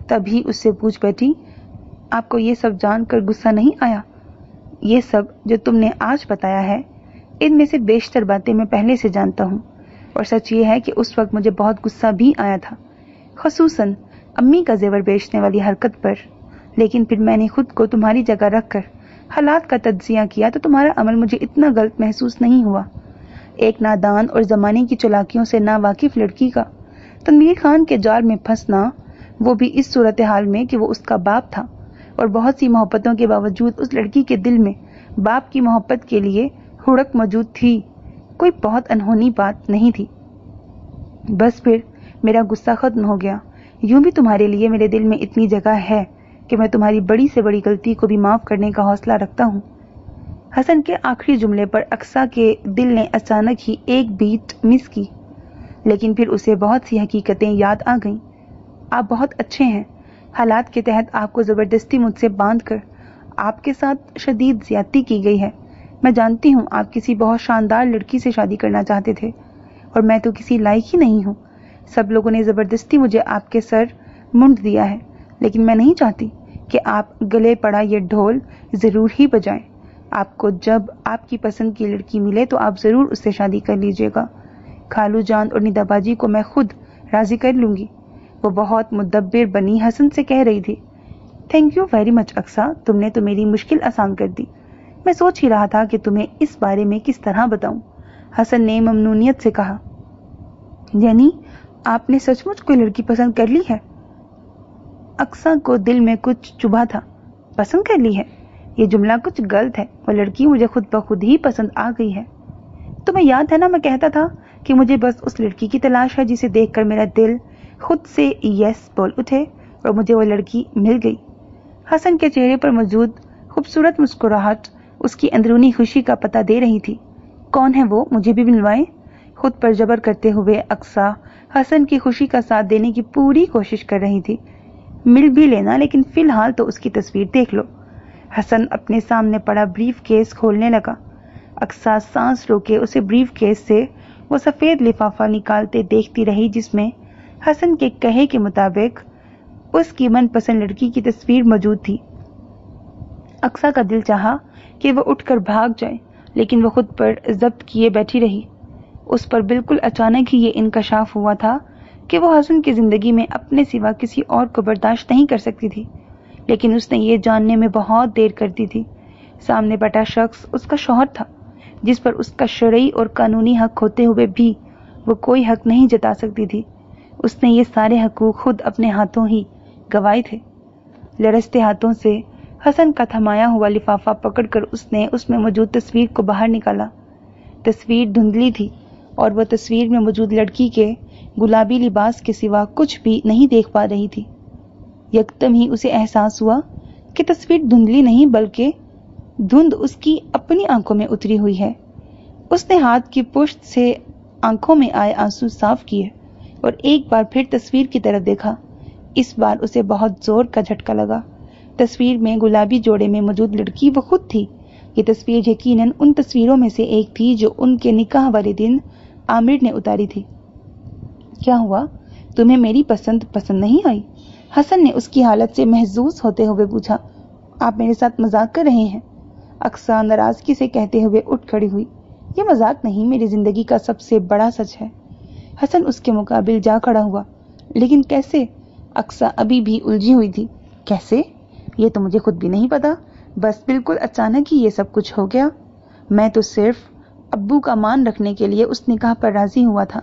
तभी उससे पूछ बैठी, आपको ये सब जानकर गुस्सा नहीं आया? ये सब जो तुमने आज बताया है, इनमें से बेशतर बातें मैं पहले से जानता हूँ और सच ये है कि उस वक्त मुझे बहुत गुस्सा भी आया था, खसूसन अम्मी का जेवर बेचने वाली हरकत पर। लेकिन फिर मैंने खुद को तुम्हारी जगह रखकर हालात का तज्जिया किया तो तुम्हारा अमल मुझे इतना गलत महसूस नहीं हुआ। एक नादान और जमाने की चालाकियों से नावाकिफ लड़की का तनवीर खान के जाल में फंसना, वो भी इस सूरत हाल में कि वो उसका बाप था और बहुत सी मोहब्बतों के बावजूद उस लड़की के दिल में बाप की मोहब्बत के लिए हुड़क मौजूद थी। कोई बहुत अनहोनी बात नहीं थी। बस फिर मेरा गुस्सा खत्म हो गया। यूं भी तुम्हारे लिए मेरे दिल में इतनी जगह है कि मैं तुम्हारी बड़ी से बड़ी गलती को भी माफ करने का हौसला रखता हूँ। हसन के आखिरी जुमले पर अक्सा के दिल ने अचानक ही एक बीट मिस की, लेकिन फिर उसे बहुत सी हकीकतें याद आ गईं। आप बहुत अच्छे हैं। हालात के तहत आपको जबरदस्ती मुझसे बांधकर आपके साथ शदीद ज्यादती की गई है। मैं जानती हूँ आप किसी बहुत शानदार लड़की से शादी करना चाहते थे और मैं तो किसी लायक ही नहीं हूँ। सब लोगों ने जबरदस्ती मुझे आपके सर मुंड दिया है, लेकिन मैं नहीं चाहती कि आप गले पड़ा ये ढोल जरूर ही बजाएं। आपको जब आपकी पसंद की लड़की मिले तो आप जरूर उससे शादी कर लीजिएगा। खालू जान और निदाबाजी को मैं खुद राजी कर लूंगी। वो बहुत मुदब्बिर बनी हसन से कह रही थी। Thank you very much Aqsa, तुमने तो मेरी मुश्किल आसान कर दी। मैं सोच ही रहा था कि तुम्हें इस बारे में किस तरह बताऊं। हसन ने ममनूनियत से कहा, यानी आपने सचमुच कोई लड़की पसंद कर ली है? अक्सा को दिल में कुछ चुभा था। पसंद कर ली है? ये जुमला कुछ गलत है। वो लड़की मुझे खुद ब खुद ही पसंद आ गई है। तुम्हें याद है ना, मैं कहता था कि मुझे बस उस लड़की की तलाश है जिसे देखकर मेरा दिल खुद से यस बोल उठे, और मुझे वो लड़की मिल गई। हसन के चेहरे पर मौजूद खूबसूरत मुस्कुराहट उसकी अंदरूनी खुशी का पता दे रही थी। कौन है वो, मुझे भी मिलवाएं? खुद पर जबर करते हुए अक्सा हसन की खुशी का साथ देने की पूरी कोशिश कर रही थी। मिल भी लेना, लेकिन फिलहाल तो उसकी तस्वीर देख लो। हसन अपने सामने पड़ा ब्रीफ केस खोलने लगा। अक्सा सांस रोके उसे ब्रीफ केस से वो सफेद लिफाफा निकालते देखती रही जिसमें हसन के कहे के मुताबिक उसकी मनपसंद लड़की की तस्वीर मौजूद थी। अक्सा का दिल चाहा कि वो उठकर भाग जाए, लेकिन वो खुद पर जब्त किए बैठी रही। उस पर बिल्कुल अचानक ही ये इंकशाफ हुआ था कि वो हसन की जिंदगी में अपने सिवा किसी और को बर्दाश्त नहीं कर सकती थी, लेकिन उसने ये जानने में बहुत देर कर दी थी। सामने बैठा शख्स उसका शौहर था, जिस पर उसका शरई और कानूनी हक होते हुए भी वो कोई हक नहीं जता सकती थी। उसने ये सारे हकूक खुद अपने हाथों ही गंवाए थे। लरसते हाथों से हसन का थमाया हुआ लिफाफा पकड़कर उसने उसमें मौजूद तस्वीर को बाहर निकाला। तस्वीर धुंधली थी और वह तस्वीर में मौजूद लड़की के गुलाबी लिबास के सिवा कुछ भी नहीं देख पा रही थी। यकदम ही उसे एहसास हुआ कि तस्वीर धुंधली नहीं बल्कि धुंध उसकी अपनी आंखों में उतरी हुई है। उसने हाथ की पुश्त से आंखों में आए आंसू साफ किए और एक बार फिर तस्वीर की तरफ देखा। इस बार उसे बहुत जोर का झटका लगा। तस्वीर में गुलाबी जोड़े में मौजूद लड़की वो खुद थी। ये तस्वीर यकीनन उन तस्वीरों में से एक थी जो उनके निकाह वाले दिन आमिर ने उतारी थी। क्या हुआ, तुम्हें मेरी पसंद नहीं आई? हसन ने उसकी हालत से महजूज होते हुए पूछा। आप मेरे साथ मजाक कर रहे हैं? अक्सा नाराजगी से कहते हुए उठ खड़ी हुई। ये मजाक नहीं, मेरी जिंदगी का सबसे बड़ा सच है। हसन उसके मुकाबिल जा खड़ा हुआ। लेकिन कैसे? अक्सा अभी भी उलझी हुई थी। कैसे? ये तो मुझे खुद भी नहीं पता, बस बिल्कुल अचानक ही ये सब कुछ हो गया। मैं तो सिर्फ अब्बू का मान रखने के लिए उस निकाह पर राजी हुआ था,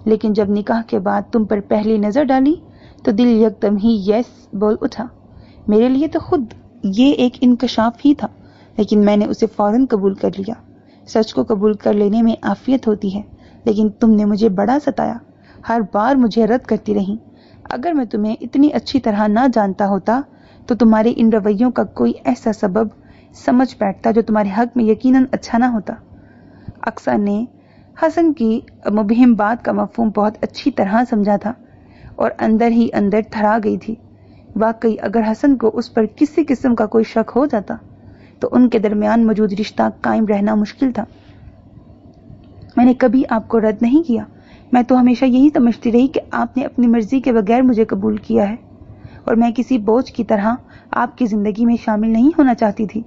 लेकिन जब निकाह के बाद तुम पर पहली नजर डाली तो दिल यकदम ही यस बोल उठा। मेरे लिए तो खुद ये एक इंकशाफ ही था, लेकिन मैंने उसे फौरन कबूल कर लिया। सच को कबूल कर लेने में आफियत होती है, लेकिन तुमने मुझे बड़ा सताया, हर बार मुझे रद्द करती रही। अगर मैं तुम्हें इतनी अच्छी तरह ना जानता होता तो तुम्हारे इन रवैयों का कोई ऐसा सबब समझ बैठता जो तुम्हारे हक में यकीनन अच्छा ना होता। अक्सा ने हसन की मुबहिम बात का मफहूम बहुत अच्छी तरह समझा था और अंदर ही अंदर थरा गई थी। वाकई अगर हसन को उस पर किसी किस्म का कोई शक हो जाता तो उनके दरमियान मौजूद रिश्ता कायम रहना मुश्किल था। मैंने कभी आपको रद्द नहीं किया, मैं तो हमेशा यही समझती रही कि आपने अपनी मर्जी के बगैर मुझे कबूल किया है और मैं किसी बोझ की तरह आपकी जिंदगी में शामिल नहीं होना चाहती थी।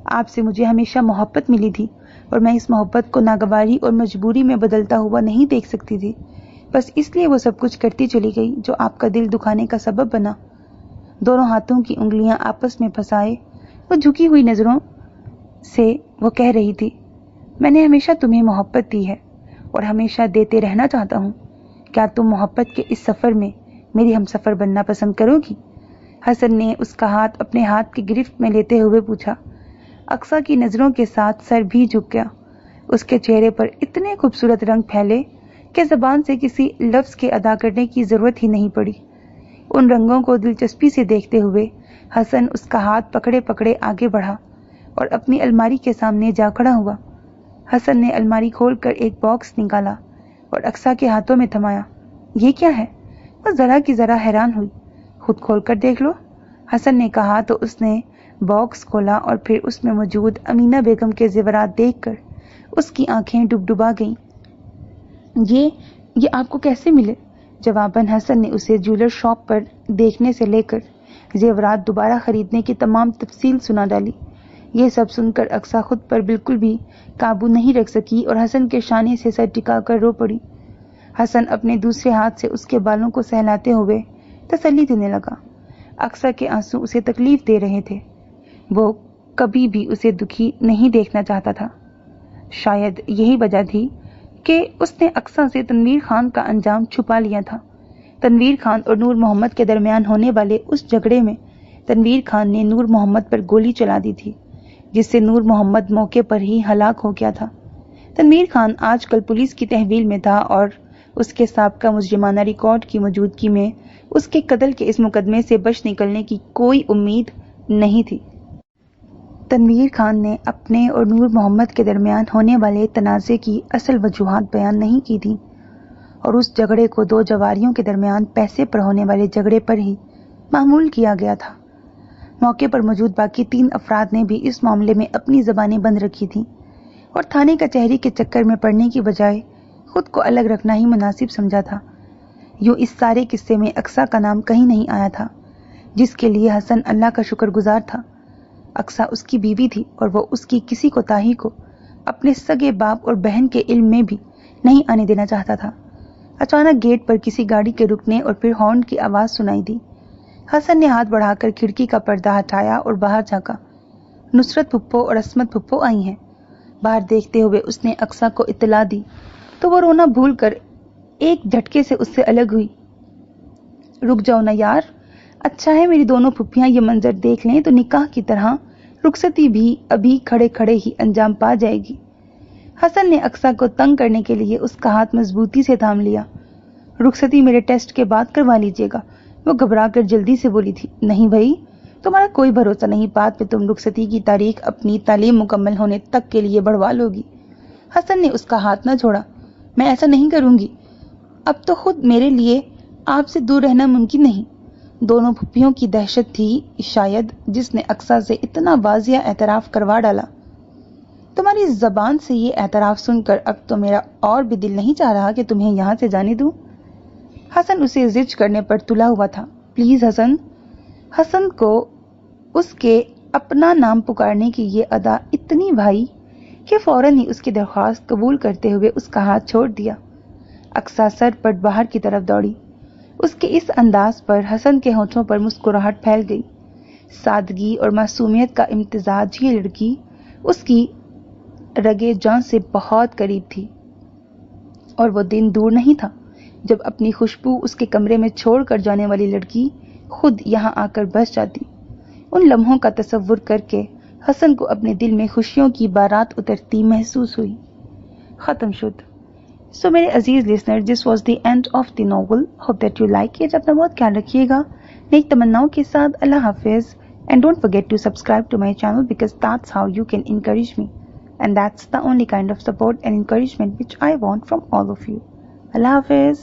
आपसे मुझे हमेशा मोहब्बत मिली थी और मैं इस मोहब्बत को नागवारी और मजबूरी में बदलता हुआ नहीं देख सकती थी। बस इसलिए वो सब कुछ करती चली गई जो आपका दिल दुखाने का सबब बना। दोनों हाथों की उंगलियां आपस में फंसाए वो झुकी हुई नजरों से वो कह रही थी, मैंने हमेशा तुम्हें मोहब्बत दी है और हमेशा देते रहना चाहता हूँ। क्या तुम मोहब्बत के इस सफर में मेरी हमसफर बनना पसंद करोगी? हसन ने उसका हाथ अपने हाथ की गिरफ्त में लेते हुए पूछा। अक्सा की नजरों के साथ सर भी झुक गया। उसके चेहरे पर इतने खूबसूरत रंग फैले कि जबान से किसी लफ्ज के अदा करने की जरूरत ही नहीं पड़ी। उन रंगों को दिलचस्पी से देखते हुए हसन उसका हाथ पकड़े पकड़े आगे बढ़ा और अपनी अलमारी के सामने जा खड़ा हुआ। हसन ने अलमारी खोलकर एक बॉक्स निकाला और अक्सा के हाथों में थमाया। ये क्या है? वो जरा की जरा हैरान हुई। खुद खोलकर देख लो, हसन ने कहा तो उसने बॉक्स खोला और फिर उसमें मौजूद अमीना बेगम के जेवरात देखकर उसकी आंखें डुबडुबा गईं। ये आपको कैसे मिले? जवाबन हसन ने उसे ज्वेलर शॉप पर देखने से लेकर जेवरात दोबारा खरीदने की तमाम तफसील सुना डाली। ये सब सुनकर अक्सा खुद पर बिल्कुल भी काबू नहीं रख सकी और हसन के शाने से सर टिकाकर रो पड़ी। हसन अपने दूसरे हाथ से उसके बालों को सहलाते हुए तसल्ली देने लगा। अक्सा के आंसू उसे तकलीफ दे रहे थे। वो कभी भी उसे दुखी नहीं देखना चाहता था। शायद यही वजह थी कि उसने अक्सा से तनवीर खान का अंजाम छुपा लिया था। तनवीर खान और नूर मोहम्मद के दरमियान होने वाले उस झगड़े में तनवीर खान ने नूर मोहम्मद पर गोली चला दी थी, जिससे नूर मोहम्मद मौके पर ही हलाक हो गया था। तनवीर खान आजकल पुलिस की तहवील में था और उसके साबका मुजरिमाना रिकॉर्ड की मौजूदगी में उसके कत्ल के इस मुकदमे से बच निकलने की कोई उम्मीद नहीं थी। तनवीर खान ने अपने और नूर मोहम्मद के दरमियान होने वाले तनाज़े की असल वजूहात बयान नहीं की थी और उस झगड़े को दो जवारियों के दरमियान पैसे पर होने वाले झगड़े पर ही معمول کیا گیا تھا۔ موقع پر موجود باقی 3 افراد نے بھی اس معاملے میں اپنی زبانیں بند رکھی تھیں اور تھانے کچہری کے چکر میں پڑنے کی بجائے خود کو الگ رکھنا ہی مناسب سمجھا تھا۔ یوں اس سارے قصے میں اقصیٰ کا نام کہیں نہیں آیا تھا، جس کے لیے حسن اللہ کا شکر گزار تھا۔ اقصیٰ اس کی بیوی تھی اور وہ اس کی کسی کوتاہی کو اپنے سگے باپ اور بہن کے علم میں بھی نہیں آنے دینا چاہتا تھا۔ اچانک گیٹ پر کسی گاڑی کے رکنے اور پھر ہارن کی آواز سنائی دی۔ حسن نے ہاتھ بڑھا کر کھڑکی کا پردہ ہٹایا اور باہر جھانکا۔ نصرت پھپھو اور عصمت پھپھو آئی ہیں۔ باہر دیکھتے ہوئے اس نے اقصیٰ کو اطلاع دی تو وہ رونا بھول کر ایک جھٹکے سے اس سے الگ ہوئی۔ رک جاؤ نا یار، اچھا ہے میری دونوں پھپھیاں یہ منظر دیکھ لیں تو نکاح کی طرح رخصتی بھی ابھی کھڑے کھڑے ہی انجام پا جائے گی۔ حسن نے اقصیٰ کو تنگ کرنے کے لیے اس کا ہاتھ مضبوطی سے تھام لیا۔ رخصتی میرے ٹیسٹ کے بعد کروا لیجیے گا، وہ گھبرا کر جلدی سے بولی تھی۔ نہیں بھائی، تمہارا کوئی بھروسہ نہیں، بعد میں تم رخصتی کی تاریخ اپنی تعلیم مکمل ہونے تک کے لیے بڑھوا لوگی۔ حسن نے اس کا ہاتھ نہ چھوڑا۔ میں ایسا نہیں کروں گی، اب تو خود میرے لیے آپ سے دور رہنا ممکن نہیں۔ دونوں پھپھیوں کی دہشت تھی شاید جس نے اقصیٰ سے اتنا واضح اعتراف کروا ڈالا۔ تمہاری زبان سے یہ اعتراف سن کر اب تو میرا اور بھی دل نہیں چاہ رہا کہ تمہیں یہاں سے جانے دوں۔ حسن اسے زج کرنے پر تلا ہوا تھا۔ پلیز حسن۔ حسن کو اس کے اپنا نام پکارنے کی یہ ادا اتنی بھائی کہ فوراً ہی اس کی درخواست قبول کرتے ہوئے اس کا ہاتھ چھوڑ دیا۔ اقصیٰ سر پٹ باہر کی طرف دوڑی۔ اس کے اس انداز پر حسن کے ہونٹوں پر مسکراہٹ پھیل گئی۔ سادگی اور معصومیت کا امتزاج یہ لڑکی اس کی رگے جان سے بہت قریب تھی، اور وہ دن دور نہیں تھا جب اپنی خوشبو اس کے کمرے میں چھوڑ کر جانے والی لڑکی خود یہاں آ کر بس جاتی۔ ان لمحوں کا تصور کر کے حسن کو اپنے دل میں خوشیوں کی بارات اترتی محسوس ہوئی۔ ختم شد۔ سو میرے عزیز listener, this was the end of the novel. Hope that you like it. اپنا بہت خیال رکھیے گا نیک تمناؤں کے ساتھ. اللہ حافظ. And don't forget to subscribe to my channel because that's how you can encourage me. And that's the only kind of support and encouragement which I want from all of you. Allah Hafiz.